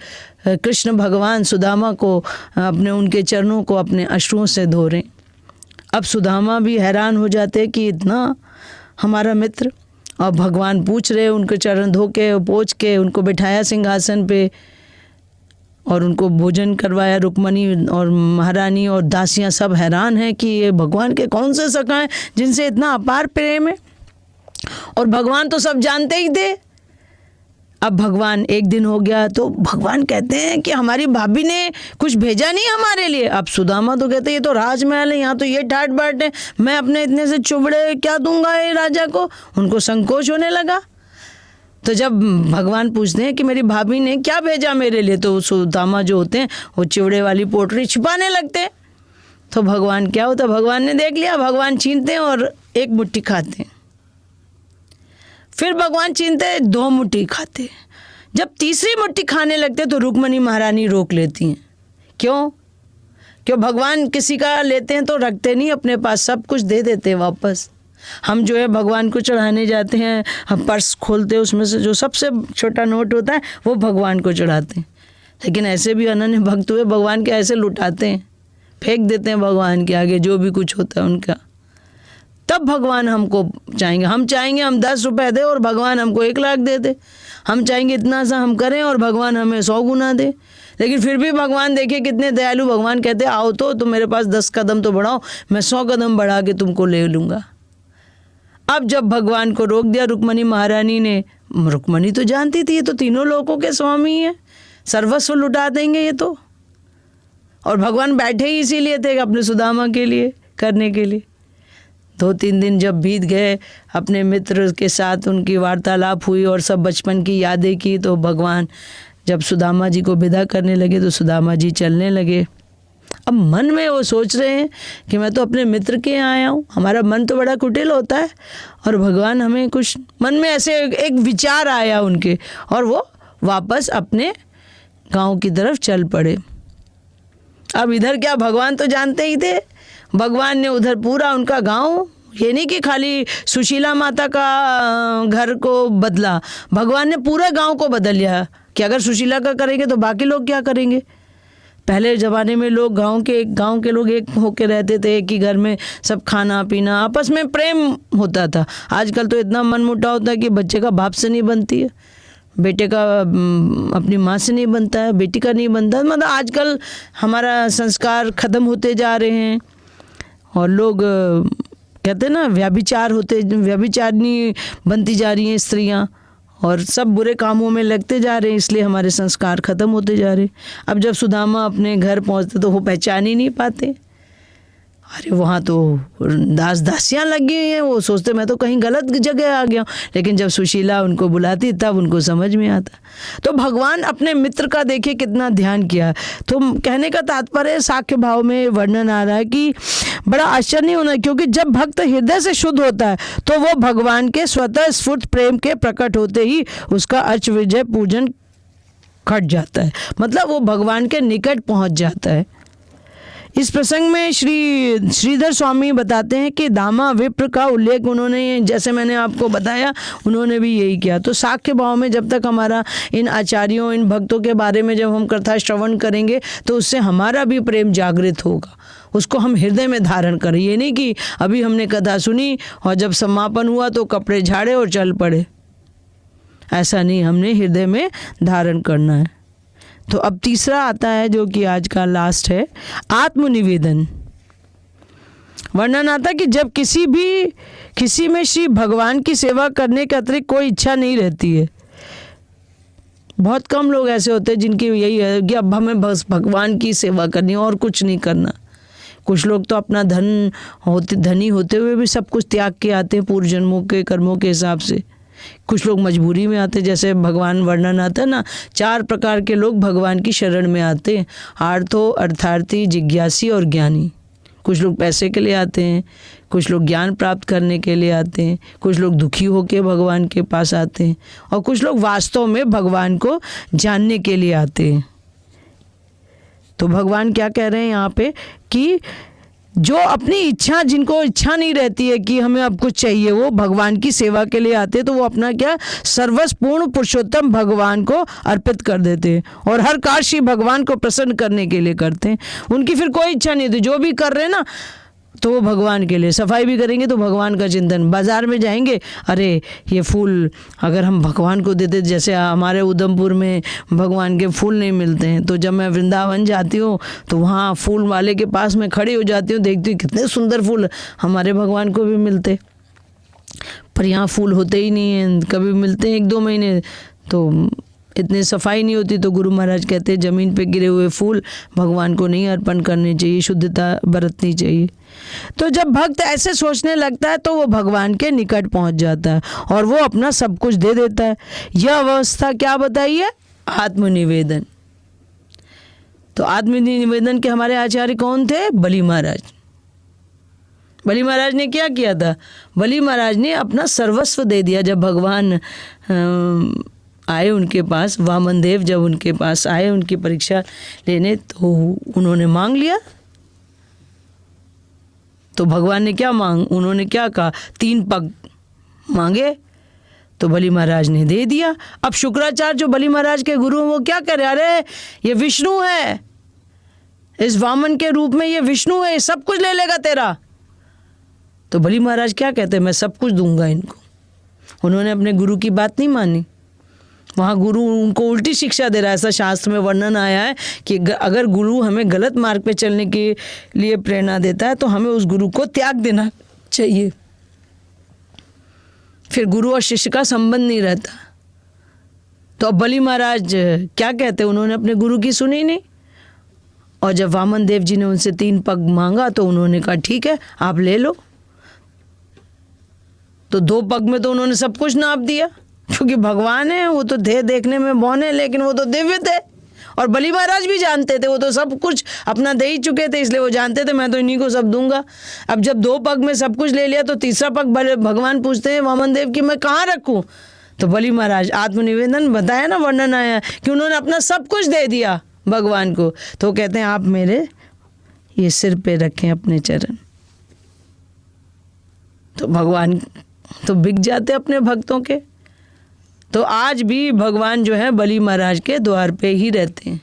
कृष्ण भगवान सुदामा को अपने उनके चरणों को अपने अश्रुओं से धो रहे। अब सुदामा भी हैरान हो जाते कि इतना हमारा मित्र, और भगवान पूछ रहे, उनके चरण धो के पोंछ के उनको बिठाया सिंहासन पे और उनको भोजन करवाया। रुक्मणी और महारानी और दासियां सब हैरान हैं कि ये भगवान के कौन से सखा हैं जिनसे इतना अपार प्रेम है। और भगवान तो सब जानते ही थे। अब भगवान एक दिन हो गया तो भगवान कहते हैं कि हमारी भाभी ने कुछ भेजा नहीं हमारे लिए। अब सुदामा तो कहते हैं ये तो राजमहल है, यहाँ तो ये ठाट बाट है, मैं अपने इतने से चुबड़े क्या दूंगा ये राजा को। उनको संकोच होने लगा। तो जब भगवान पूछते हैं कि मेरी भाभी ने क्या भेजा मेरे लिए, तो सुदामा जो होते हैं वो चिवड़े वाली पोटली छिपाने लगते हैं। तो भगवान क्या होता, भगवान ने देख लिया, भगवान छीनते हैं और एक मुट्ठी खाते हैं, फिर भगवान छीनते हैं 2 मुट्ठी खाते हैं। जब तीसरी मुट्ठी खाने लगते तो रुक्मणी महारानी रोक लेती हैं। क्यों भगवान किसी का लेते हैं तो रखते नहीं अपने पास, सब कुछ दे देते हैं वापस। हम जो है भगवान को चढ़ाने जाते हैं, हम पर्स खोलते हैं, उसमें से जो सबसे छोटा नोट होता है वो भगवान को चढ़ाते हैं। लेकिन ऐसे भी अनन्य भक्त हुए भगवान के ऐसे लुटाते हैं, फेंक देते हैं भगवान के आगे जो भी कुछ होता है उनका। तब भगवान हमको चाहेंगे, हम चाहेंगे हम 10 रुपए दे और भगवान हमको 1 लाख दे दे। हम चाहेंगे इतना सा हम करें और भगवान हमें 100 गुना दे। लेकिन फिर भी भगवान देखिए कितने दयालु, भगवान कहते आओ तो मेरे पास 10 कदम तो बढ़ाओ, मैं 100 कदम बढ़ा के तुमको ले लूँगा। अब जब भगवान को रोक दिया रुक्मणी महारानी ने, रुक्मणी तो जानती थी ये तो तीनों लोकों के स्वामी हैं, सर्वस्व लुटा देंगे ये तो। और भगवान बैठे ही इसीलिए थे अपने सुदामा के लिए करने के लिए। 2-3 दिन जब बीत गए, अपने मित्र के साथ उनकी वार्तालाप हुई और सब बचपन की यादें की, तो भगवान जब सुदामा जी को विदा करने लगे तो सुदामा जी चलने लगे। अब मन में वो सोच रहे हैं कि मैं तो अपने मित्र के यहाँ आया हूँ। हमारा मन तो बड़ा कुटिल होता है और भगवान हमें कुछ मन में ऐसे एक विचार आया उनके, और वो वापस अपने गांव की तरफ चल पड़े। अब इधर क्या भगवान तो जानते ही थे, भगवान ने उधर पूरा उनका गांव, ये नहीं कि खाली सुशीला माता का घर को बदला, भगवान ने पूरे गांव को बदल लिया कि अगर सुशीला का करेंगे तो बाकी लोग क्या करेंगे। पहले ज़माने में लोग गांव के लोग एक होकर रहते थे, एक ही घर में सब खाना पीना, आपस में प्रेम होता था। आजकल तो इतना मनमुटाव होता है कि बच्चे का बाप से नहीं बनती है, बेटे का अपनी माँ से नहीं बनता है, बेटी का नहीं बनता। मतलब आजकल हमारा संस्कार ख़त्म होते जा रहे हैं और लोग कहते हैं ना व्यभिचारिणी बनती जा रही हैं स्त्रियाँ, और सब बुरे कामों में लगते जा रहे हैं, इसलिए हमारे संस्कार ख़त्म होते जा रहे हैं। अब जब सुदामा अपने घर पहुँचते तो वो पहचान ही नहीं पाते। अरे वहाँ तो दास दासियाँ लग गई हैं, वो सोचते मैं तो कहीं गलत जगह आ गया हूँ, लेकिन जब सुशीला उनको बुलाती तब उनको समझ में आता। तो भगवान अपने मित्र का देखिए कितना ध्यान किया। तो कहने का तात्पर्य साख्य भाव में वर्णन आ रहा है कि बड़ा आश्चर्य नहीं होना, क्योंकि जब भक्त हृदय से शुद्ध होता है तो वो भगवान के स्वतः स्फुट प्रेम के प्रकट होते ही उसका अर्च विजय पूजन खट जाता है, मतलब वो भगवान के निकट पहुँच जाता है। इस प्रसंग में श्रीधर स्वामी बताते हैं कि दामा विप्र का उल्लेख उन्होंने, जैसे मैंने आपको बताया, उन्होंने भी यही किया। तो साख्य भाव में जब तक हमारा इन आचार्यों, इन भक्तों के बारे में जब हम कथा श्रवण करेंगे तो उससे हमारा भी प्रेम जागृत होगा, उसको हम हृदय में धारण करें। ये नहीं कि अभी हमने कथा सुनी और जब समापन हुआ तो कपड़े झाड़े और चल पड़े, ऐसा नहीं, हमने हृदय में धारण करना है। तो अब तीसरा आता है जो कि आज का लास्ट है, आत्मनिवेदन। वर्णन आता है कि जब किसी में श्री भगवान की सेवा करने के अतिरिक्त कोई इच्छा नहीं रहती है। बहुत कम लोग ऐसे होते हैं जिनकी यही है कि अब हमें बस भगवान की सेवा करनी और कुछ नहीं करना। कुछ लोग तो अपना धनी होते हुए भी सब कुछ त्याग के आते हैं पूर्व जन्मों के कर्मों के हिसाब से। कुछ लोग मजबूरी में आते, जैसे भगवान वर्णन आता है ना, 4 प्रकार के लोग भगवान की शरण में आते हैं, आर्थो, अर्थार्थी, जिज्ञासी और ज्ञानी। कुछ लोग पैसे के लिए आते हैं, कुछ लोग ज्ञान प्राप्त करने के लिए आते हैं, कुछ लोग दुखी होकर भगवान के पास आते हैं, और कुछ लोग वास्तव में भगवान को जानने के लिए आते हैं। तो भगवान क्या कह रहे हैं यहाँ पे कि जो अपनी इच्छा, जिनको इच्छा नहीं रहती है कि हमें अब कुछ चाहिए, वो भगवान की सेवा के लिए आते हैं, तो वो अपना क्या सर्वस्पूर्ण पुरुषोत्तम भगवान को अर्पित कर देते हैं और हर कार्य श्री भगवान को प्रसन्न करने के लिए करते हैं। उनकी फिर कोई इच्छा नहीं होती, जो भी कर रहे हैं ना तो वो भगवान के लिए। सफाई भी करेंगे तो भगवान का चिंतन, बाज़ार में जाएंगे, अरे ये फूल अगर हम भगवान को देते, जैसे हमारे उधमपुर में भगवान के फूल नहीं मिलते हैं, तो जब मैं वृंदावन जाती हूँ तो वहाँ फूल वाले के पास में खड़ी हो जाती हूँ, देखती हूँ कितने सुंदर फूल हमारे भगवान को भी मिलते, पर यहाँ फूल होते ही नहीं हैं, कभी मिलते हैं 1-2 महीने, तो इतनी सफाई नहीं होती। तो गुरु महाराज कहते हैं ज़मीन पे गिरे हुए फूल भगवान को नहीं अर्पण करने चाहिए, शुद्धता बरतनी चाहिए। तो जब भक्त ऐसे सोचने लगता है तो वो भगवान के निकट पहुंच जाता है और वो अपना सब कुछ दे देता है। यह अवस्था क्या बताइए? आत्मनिवेदन। तो आत्मनिवेदन के हमारे आचार्य कौन थे? बलि महाराज। बलि महाराज ने क्या किया था? बलि महाराज ने अपना सर्वस्व दे दिया। जब भगवान आए उनके पास, वामन देव जब उनके पास आए उनकी परीक्षा लेने, तो उन्होंने मांग लिया। तो भगवान ने क्या उन्होंने क्या कहा? 3 पग मांगे, तो बलि महाराज ने दे दिया। अब शुक्राचार्य जो बलि महाराज के गुरु हैं वो क्या करे? अरे ये विष्णु है, इस वामन के रूप में ये विष्णु है, सब कुछ ले लेगा तेरा। तो बलि महाराज क्या कहते हैं? मैं सब कुछ दूंगा इनको। उन्होंने अपने गुरु की बात नहीं मानी। वहाँ गुरु उनको उल्टी शिक्षा दे रहा है। ऐसा शास्त्र में वर्णन आया है कि अगर गुरु हमें गलत मार्ग पे चलने के लिए प्रेरणा देता है तो हमें उस गुरु को त्याग देना चाहिए, फिर गुरु और शिष्य का संबंध नहीं रहता। तो अब बलि महाराज क्या कहते हैं? उन्होंने अपने गुरु की सुनी नहीं, और जब वामन देव जी ने उनसे 3 पग मांगा तो उन्होंने कहा ठीक है आप ले लो। तो 2 पग में तो उन्होंने सब कुछ नाप दिया, क्योंकि भगवान है, वो तो थे देखने में बौने, लेकिन वो तो दिव्य थे। और बलि महाराज भी जानते थे, वो तो सब कुछ अपना दे ही चुके थे, इसलिए वो जानते थे मैं तो इन्हीं को सब दूंगा। अब जब 2 पग में सब कुछ ले लिया तो तीसरा पग भगवान पूछते हैं वामन देव कि मैं कहाँ रखूँ? तो बलि महाराज, आत्मनिवेदन बताया ना, वर्णन आया कि उन्होंने अपना सब कुछ दे दिया भगवान को। तो कहते हैं आप मेरे ये सिर पे रखें अपने चरण। तो भगवान तो बिक जाते अपने भक्तों के। तो आज भी भगवान जो है बलि महाराज के द्वार पे ही रहते हैं।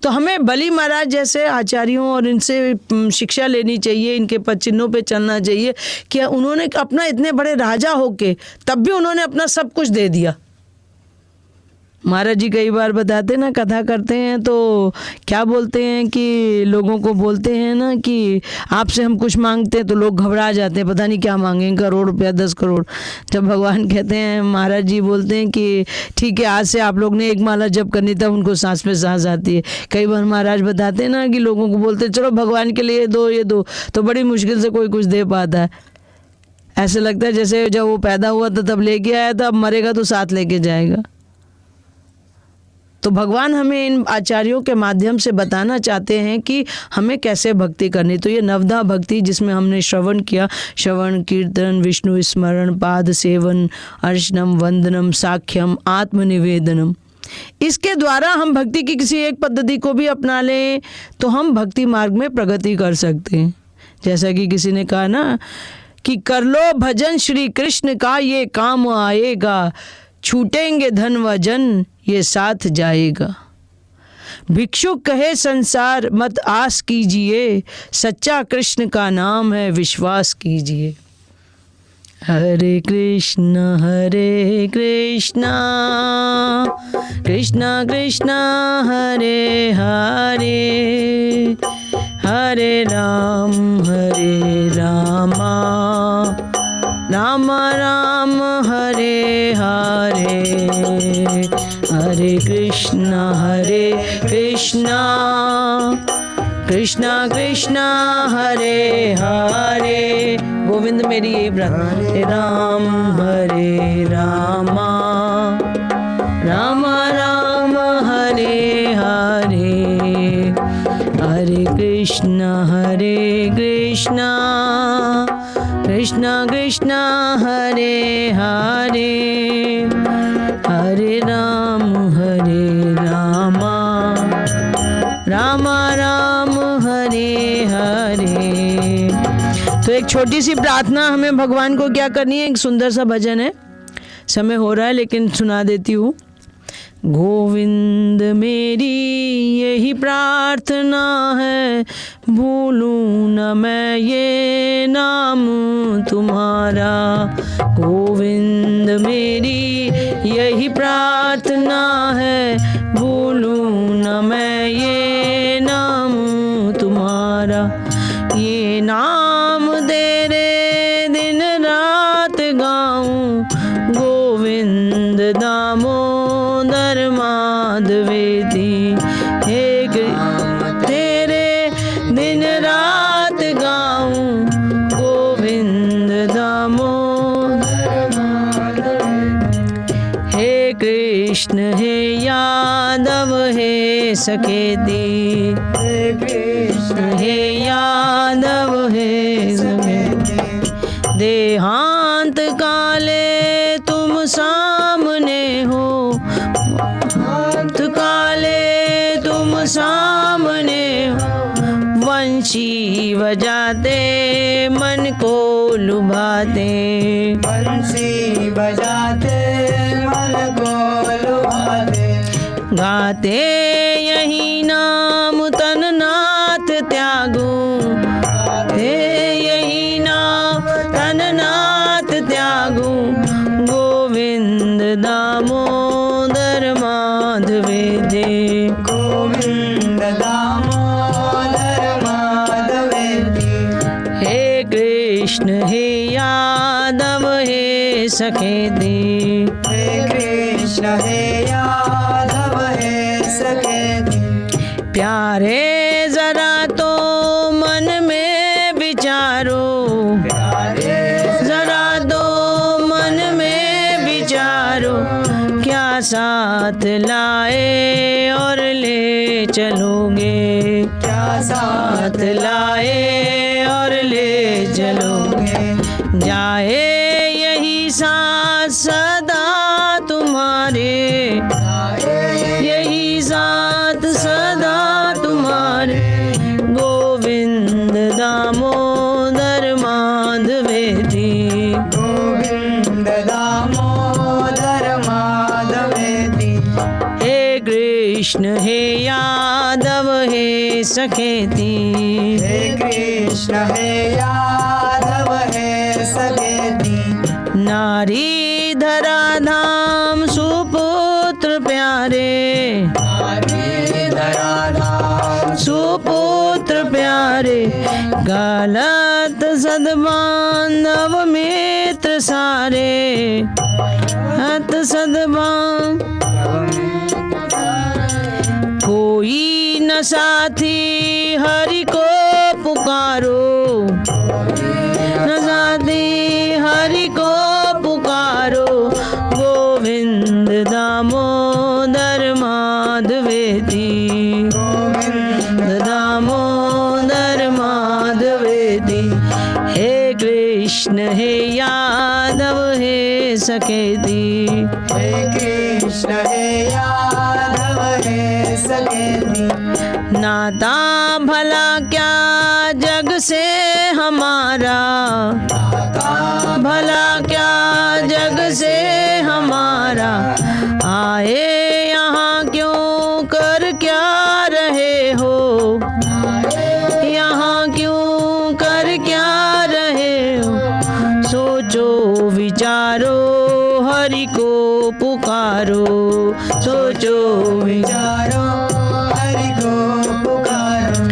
तो हमें बलि महाराज जैसे आचार्यों और इनसे शिक्षा लेनी चाहिए, इनके पद चिन्हों पे चलना चाहिए कि उन्होंने अपना इतने बड़े राजा होके तब भी उन्होंने अपना सब कुछ दे दिया। महाराज जी कई बार बताते ना, कथा करते हैं तो क्या बोलते हैं कि लोगों को बोलते हैं ना कि आपसे हम कुछ मांगते हैं तो लोग घबरा जाते हैं, पता नहीं क्या मांगेंगे, करोड़ रुपया 10 करोड़। जब भगवान कहते हैं, महाराज जी बोलते हैं कि ठीक है आज से आप लोग ने एक माला जप करनी, तब उनको सांस पे सांस आती है। कई बार महाराज बताते हैं ना कि लोगों को बोलते हैं चलो भगवान के लिए ये दो, तो बड़ी मुश्किल से कोई कुछ दे पाता है। ऐसे लगता है जैसे जब वो पैदा हुआ था तब लेके आया था, अब मरेगा तो साथ लेके जाएगा। तो भगवान हमें इन आचार्यों के माध्यम से बताना चाहते हैं कि हमें कैसे भक्ति करनी। तो ये नवधा भक्ति जिसमें हमने श्रवण किया, श्रवण कीर्तन विष्णु स्मरण पाद सेवन अर्चनम वंदनम साख्यम आत्मनिवेदनम, इसके द्वारा हम भक्ति की किसी एक पद्धति को भी अपना लें तो हम भक्ति मार्ग में प्रगति कर सकते हैं। जैसा कि किसी ने कहा ना कि कर लो भजन श्री कृष्ण का ये काम आएगा, छूटेंगे धन व जन ये साथ जाएगा। भिक्षुक कहे संसार मत आस कीजिए, सच्चा कृष्ण का नाम है विश्वास कीजिए। हरे कृष्ण कृष्ण कृष्ण हरे हरे, हरे राम राम राम हरे हरे, हरे कृष्ण कृष्ण कृष्ण हरे हरे। गोविंद मेरी यही प्रार्थना, हरे राम राम राम हरे हरे, हरे कृष्ण कृष्ण कृष्ण हरे हरे, हरे राम राम राम हरे हरे। तो एक छोटी सी प्रार्थना हमें भगवान को क्या करनी है, एक सुंदर सा भजन है, समय हो रहा है लेकिन सुना देती हूँ। गोविंद मेरी यही प्रार्थना है, भूलूं न मैं ये नाम तुम्हारा। गोविंद मेरी यही प्रार्थना है, भूलूं न मैं ये नाम तुम्हारा। ये नाम तेरे दिन रात गाऊं, गोविंद दामोदर माधवेती। हे तेरे दिन रात गाऊं, गोविंद दामोदर माधवेती। हे कृष्ण हे यादव हे सखेती, हे कृष्ण हे यादव हे सखेती। देहांत काले तुम सामने हो, देहांत काले तुम सामने हो। वंशी बजाते मन को लुभाते, बंसी बजाते मन को लुभाते। गाते यही नाम तन नाथ त्यागो, गाते यही नाम तन नाथ त्यागो। गोविंद दामोदर माधवेती, गोविंद दामोदर माधवेती। हे कृष्ण हे यादव हे सखेती। हे कृष्ण हे यादव हे सखेती। प्यारे जरा तो मन में विचारो, प्यारे जरा तो मन में विचारो। क्या साथ लाए और ले चलोगे, क्या साथ लाए और ले चलोगे। जाए यही साथ सदा तुम्हारे, यही साथ सदा तुम्हारे। गोविंद दामोदर माधवेती, गोविंद दामोदर माधवेती। हे कृष्ण हे यादव हे सखेती। हे कृष्ण हे यादव हे सखेती। नारी धरा धाम सुपुत्र प्यारे, मारे, गलत सद्बांधव मित्र सारे, हत सद्बांधव कोई न साथी हरि को पुकारो, न साथी हरि को पुकारो, गोविंद दामोदर माधवेति, गोविंद दामोदर माधवेति। हे कृष्ण हे यादव हे सखेति, हे कृष्ण हे यादव हे सखेति। नाता भला क्या जग से हमारा, भला क्या जग से हमारा, आए यहाँ क्यों कर क्या रहे हो, यहाँ क्यों कर क्या रहे हो, सोचो विचारो हरि को पुकारो, सोचो विचारो हरि को पुकारो,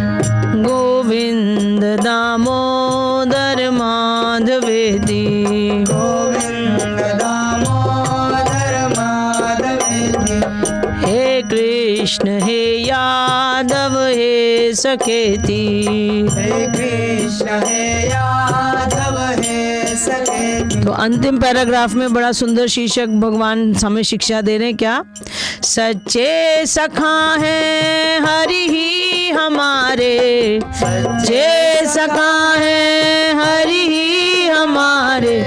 गोविंद दामोदर माधवेति, गोविंद दामोदर माधवेति। हे कृष्ण हे यादव हे सखेति। हे कृष्ण हे यादव हे सखेति। तो अंतिम पैराग्राफ में बड़ा सुंदर शीर्षक भगवान हमें शिक्षा दे रहे हैं, क्या? सच्चे सखा हैं हरि ही हमारे, सच्चे सखा हैं हरि ही हमारे,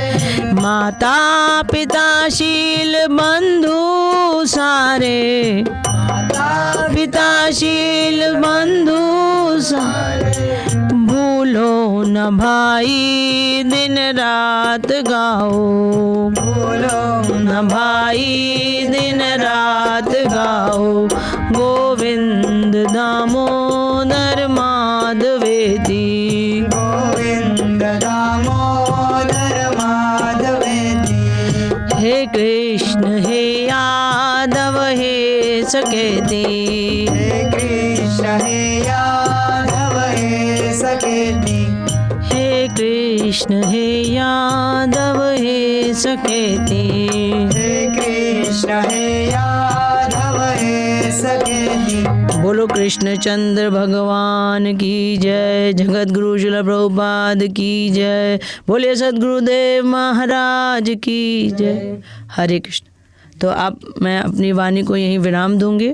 माता पिता शील बंधु सारे, माता पिता शील बंधु सारे, भूलो न भाई दिन रात गाओ, भूलो न भाई दिन रात गाओ, गोविंद दामोदर माधवेति, गोविंद दामोदर माधवेति। हे कृष्ण हे यादव हे सखेति, हे कृष्ण हे यादव हे सखेति। हे कृष्ण हे यादव हे सखेति। हे कृष्ण हे यादव हे सखेति। बोलो कृष्ण चंद्र भगवान की जय, जगत गुरु शिला प्रभुपाद की जय, बोलिए सद्गुरुदेव महाराज की जय। हरे कृष्ण। तो आप, मैं अपनी वाणी को यहीं विराम दूंगी।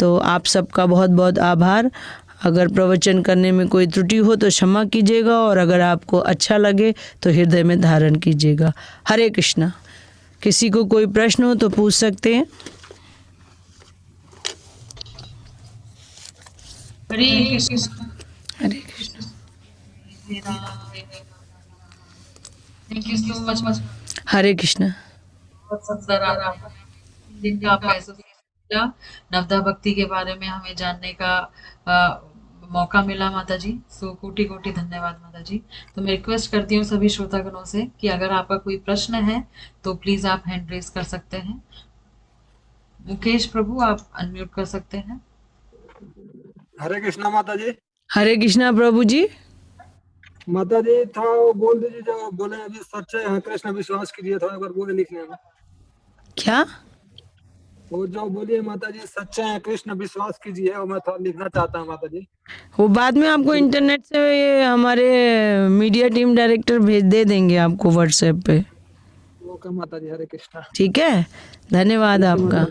तो आप सबका बहुत बहुत आभार। अगर प्रवचन करने में कोई त्रुटि हो तो क्षमा कीजिएगा, और अगर आपको अच्छा लगे तो हृदय में धारण कीजिएगा। हरे कृष्णा। किसी को कोई प्रश्न हो तो पूछ सकते हैं। Hare Krishna. Hare Krishna. Thank you so much. Hare Krishna. बहुत सुंदर आप जिनका आप महसूस किया, नवदा भक्ति के बारे में हमें जानने का मौका मिला माता जी। सो कोटि कोटि धन्यवाद माता जी। तो मैं रिक्वेस्ट करती हूँ सभी श्रोतागणों से कि अगर आपका कोई प्रश्न है तो प्लीज आप हैंड रेज कर सकते हैं। मुकेश प्रभु, आप अनम्यूट कर सकते हैं। हरे कृष्णा माता जी। हरे कृष्णा प्रभु जी। माता जी था वो बोल दीजिए जो बोले अभी सच्चे हैं कृष्ण विश्वास कीजिए, थोड़ा एक बार बोले लिखने में। क्या? वो जो बोलिए माता जी सच्चे हैं कृष्ण विश्वास कीजिए, वो मैं थोड़ा लिखना चाहता हूँ माता जी। वो बाद में आपको इंटरनेट से ये हमारे मीडिया टीम डायरेक्टर भेज दे देंगे आपको व्हाट्सएप पे। ओके माता जी। हरे कृष्णा। ठीक है, धन्यवाद आपका।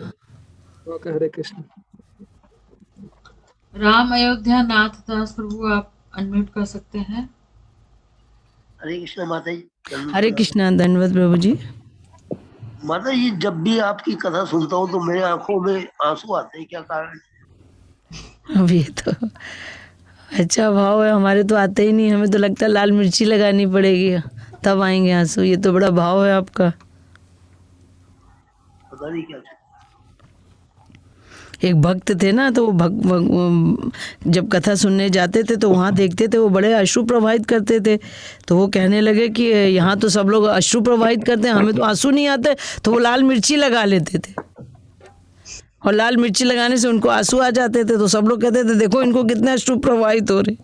ओके हरे कृष्ण। राम अयोध्या नाथ दास प्रभु, आप अनम्यूट कर सकते हैं। हरे कृष्ण माता जी। हरे कृष्णा। धन्यवाद प्रभु जी। माता जी, जब भी आपकी कथा सुनता हूँ तो मेरे आंखों में आंसू आते हैं, क्या कारण? अभी तो अच्छा भाव है, हमारे तो आते ही नहीं। हमें तो लगता है लाल मिर्ची लगानी पड़ेगी तब आएंगे आंसू। ये तो बड़ा भाव है आपका। पता नहीं क्या। एक भक्त थे ना, तो वो जब कथा सुनने जाते थे तो वहाँ देखते थे वो बड़े अश्रु प्रवाहित करते थे। तो वो कहने लगे कि यहाँ तो सब लोग अश्रु प्रवाहित करते हैं, हमें तो आंसू नहीं आते। तो वो लाल मिर्ची लगा लेते थे, और लाल मिर्ची लगाने से उनको आंसू आ जाते थे। तो सब लोग कहते थे देखो इनको कितने अश्रु प्रवाहित हो रहे।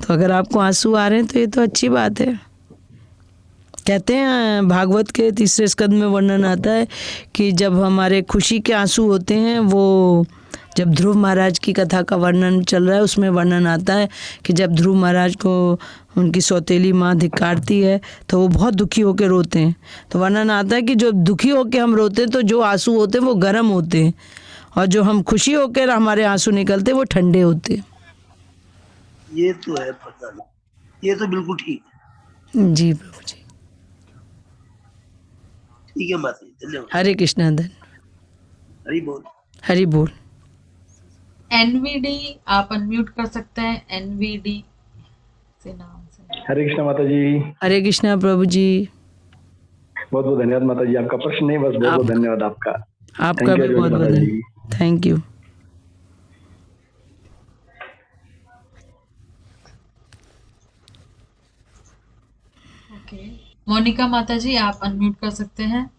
तो अगर आपको आंसू आ रहे हैं तो ये तो अच्छी बात है। कहते हैं भागवत के 3 स्कंद में वर्णन आता है कि जब हमारे खुशी के आंसू होते हैं, वो जब ध्रुव महाराज की कथा का वर्णन चल रहा है उसमें वर्णन आता है कि जब ध्रुव महाराज को उनकी सौतेली माँ धिक्कारती है तो वो बहुत दुखी होकर रोते हैं। तो वर्णन आता है कि जो दुखी होकर हम रोते हैं तो जो आंसू होते हैं वो गर्म होते हैं, और जो हम खुशी होकर हमारे आंसू निकलते हैं वो ठंडे होते हैं। ये तो है, पता नहीं, ये तो बिल्कुल ठीक है। जी प्रभु जी। ठीक है माता जी, धन्यवाद। हरे कृष्णा धन। हरि बोल। हरि बोल। एनवीडी आप अनम्यूट कर सकते हैं, एनवीडी से नाम से। हरे कृष्णा माता जी। हरे कृष्णा प्रभु जी। बहुत बहुत धन्यवाद माता जी, आपका प्रश्न नहीं, बस बहुत बहुत धन्यवाद आपका। आपका Thank you भी बहुत माता बहुत जी। Thank you. ओके, मोनिका माता जी आप अनम्यूट कर सकते हैं।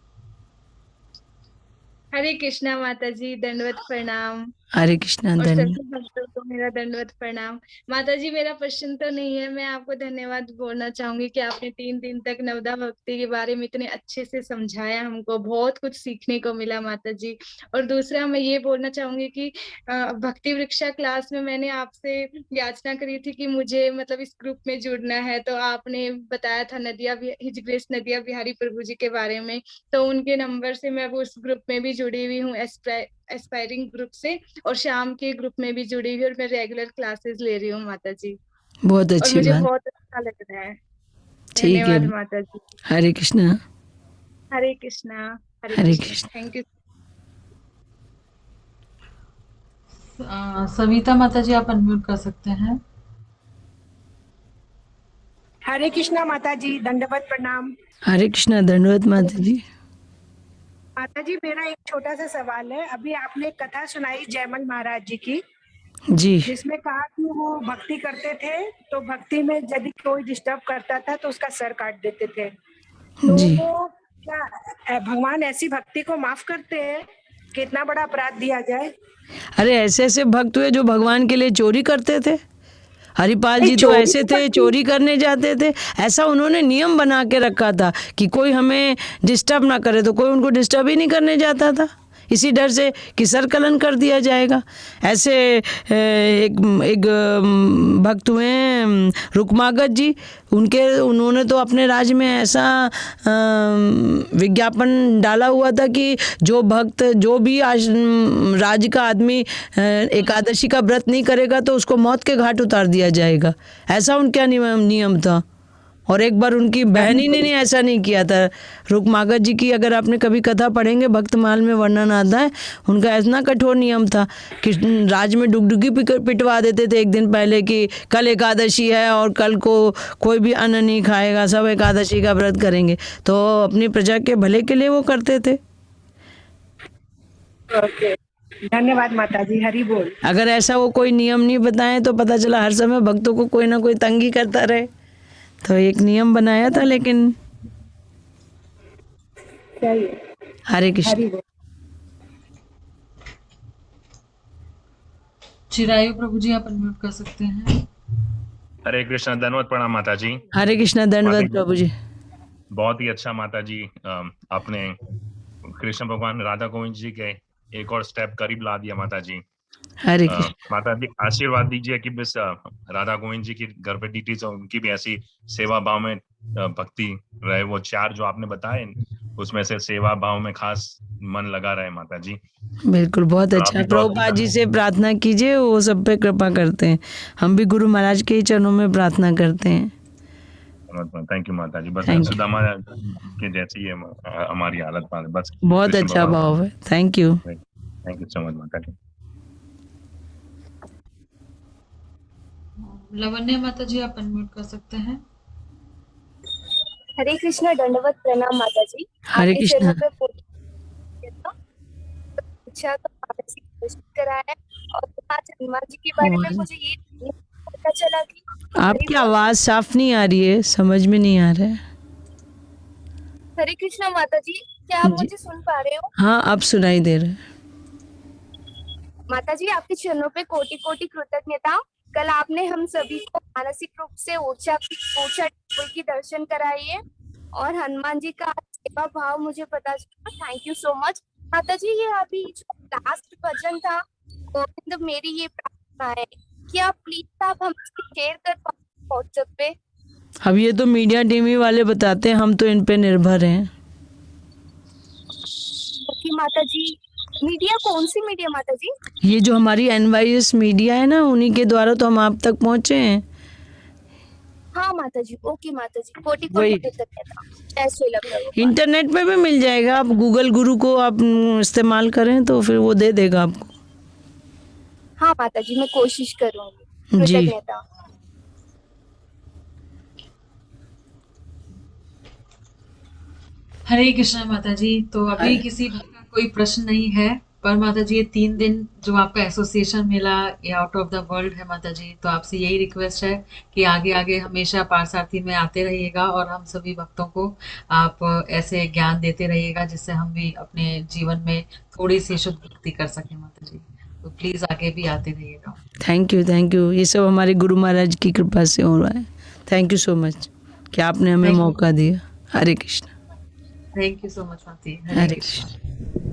हरे कृष्णा माता जी, दंडवत प्रणाम। हरे कृष्णा और धन। सभी भक्तों को मेरा दंडवत प्रणाम। माता जी, मेरा प्रश्न तो नहीं है, मैं आपको धन्यवाद बोलना चाहूंगी कि आपने 3 दिन तक नवदा भक्ति के बारे में इतने अच्छे से समझाया, हमको बहुत कुछ सीखने को मिला माता जी। और दूसरा मैं ये बोलना चाहूंगी कि भक्ति वृक्षा क्लास में मैंने आपसे याचना करी थी कि मुझे मतलब इस ग्रुप में जुड़ना है, तो आपने बताया था हिज ग्रेस नदिया बिहारी प्रभु जी के बारे में, तो उनके नंबर से मैं वो उस ग्रुप में भी जुड़ी हुई हूँ, एस्पायरिंग ग्रुप से, और शाम के ग्रुप में भी जुड़ी हुई, और मैं रेगुलर क्लासेस ले रही हूँ माता जी, बहुत और अच्छी मुझे बात। बहुत अच्छा लग रहा है। ठीक है। धन्यवाद माता जी। हरे कृष्णा। हरे कृष्णा। हरे हरे कृष्णा। कृष्णा। Thank you. सविता माता जी आप अनम्यूट कर सकते हैं। हरे कृष्णा माता जी, दंडवत प्रणाम। हरे कृष्णा दंडवत माता जी। माता जी, मेरा एक छोटा सा सवाल है। अभी आपने कथा सुनाई जयमल महाराज जी की, जी जिसमें कहा कि वो भक्ति करते थे तो भक्ति में यदि कोई डिस्टर्ब करता था तो उसका सर काट देते थे। तो जी। वो क्या भगवान ऐसी भक्ति को माफ करते हैं? कितना बड़ा अपराध दिया जाए? अरे ऐसे ऐसे भक्त हुए जो भगवान के लिए चोरी करते थे। हरिपाल जी तो चोरी ऐसे तो थे, भक्ति- चोरी करने जाते थे। ऐसा उन्होंने नियम बना के रखा था कि कोई हमें डिस्टर्ब ना करे, तो कोई उनको डिस्टर्ब ही नहीं करने जाता था, इसी डर से कि सर कलन कर दिया जाएगा। ऐसे एक भक्त हुए रुकमागध जी, उन्होंने तो अपने राज्य में ऐसा विज्ञापन डाला हुआ था कि जो भक्त जो भी राज्य का आदमी एकादशी का व्रत नहीं करेगा तो उसको मौत के घाट उतार दिया जाएगा। ऐसा उनका नियम था। और एक बार उनकी बहनी ने ऐसा नहीं किया था। रुकमागध जी की अगर आपने कभी कथा पढ़ेंगे, भक्तमाल में वर्णन आता है, उनका इतना कठोर नियम था कि राज में डुगडुगी पिटवा देते थे एक दिन पहले कि कल एकादशी है और कल को कोई भी अन्न नहीं खाएगा, सब एकादशी का व्रत करेंगे। तो अपनी प्रजा के भले के लिए वो करते थे। ओके, धन्यवाद माता जी। हरि बोल। अगर ऐसा वो कोई नियम नहीं बताए तो पता चला हर समय भक्तों को कोई ना कोई तंगी करता रहे। तो एक नियम बनाया था, लेकिन सही। हरे कृष्ण। हरि बोल। चिरायु प्रभु जी आप अनम्यूट कर सकते हैं। हरे कृष्णा, धन्यवाद प्रणाम माता जी। हरे कृष्णा दंडवत प्रभु जी। बहुत ही अच्छा माता जी, आपने कृष्ण भगवान राधा गोविंद जी के एक और स्टेप करीब ला दिया माता जी। हरे कृष्ण। माता जी आशीर्वाद दीजिए कि बस राधा गोविंद जी की घर पे डीटी से उनकी भी ऐसी सेवा भाव में भक्ति रहे। वो 4 जो आपने बताए उसमें से सेवा भाव में खास मन लगा रहे माता जी। बिल्कुल, बहुत अच्छा। प्रभुपाद जी से प्रार्थना कीजिए, वो सब पे कृपा करते हैं। हम भी गुरु महाराज के ही चरणों में प्रार्थना करते हैं। थैंक यू माता जी। बस Thank you. सुदामा के जैसी है हमारी हालत, बस बहुत अच्छा भाव है। Thank you. Thank you so much माता जी। लवण्य माता जी आप अनम्यूट कर सकते हैं। हरे कृष्णा, दंडवत प्रणाम माता जी। हरे आपके कृष्णा। चरणों पे अच्छा तो माता जी दर्शन कराया, और आज हनुमान जी के बारे में मुझे ये पता चला कि आपकी आवाज साफ नहीं आ रही है, समझ में नहीं आ रहा है। हरे कृष्णा माता जी, क्या आप जी। मुझे सुन पा रहे हो? हाँ, अब सुनाई दे रहा है। माता जी, आपके चरणों पे कोटि कोटि कृतज्ञता। कल आपने हम सभी को मानसिक रूप से ऊंचा ऊंचा के दर्शन कराइए और हनुमान जी का सेवा भाव मुझे पता चला। थैंक यू सो मच माता जी। ये अभी जो लास्ट भजन था गोविंद मेरी ये प्रार्थना है, क्या प्लीज आप हमसे शेयर कर पाओ व्हाट्सएप पे? अब ये तो मीडिया टीवी वाले बताते हैं, हम तो इन पे निर्भर हैं। ओके माता जी। मीडिया कौन सी मीडिया माता जी? ये जो हमारी NYS मीडिया है ना, उन्हीं के द्वारा तो हम आप तक पहुंचे हैं। हाँ माता जी। ओके माता जी। कोटि वही। कोटि तक ऐसे लग रहा है। इंटरनेट पे भी मिल जाएगा, आप गूगल गुरु को आप इस्तेमाल करें तो फिर वो दे देगा आपको। हाँ माता जी, मैं कोशिश करूंगी। जी। कृतज्ञता। हरे कृष्णा माता जी। तो अभी किसी भक्त का कोई प्रश्न नहीं है, पर माता जी ये 3 दिन जो आपका एसोसिएशन मिला ये आउट ऑफ द वर्ल्ड है माता जी, तो आपसे यही रिक्वेस्ट है कि आगे आगे हमेशा पारसारथी में आते रहिएगा और हम सभी भक्तों को आप ऐसे ज्ञान देते रहिएगा जिससे हम भी अपने जीवन में थोड़ी सी शुद्ध भक्ति कर सकें माता जी। तो प्लीज आगे भी आते रहिएगा। Thank you. ये सब हमारे गुरु महाराज की कृपा से हो रहा है। थैंक यू सो मच कि आपने हमें Thank you. मौका दिया। Hare Krishna. Thank you so much माता जी। हरे कृष्ण।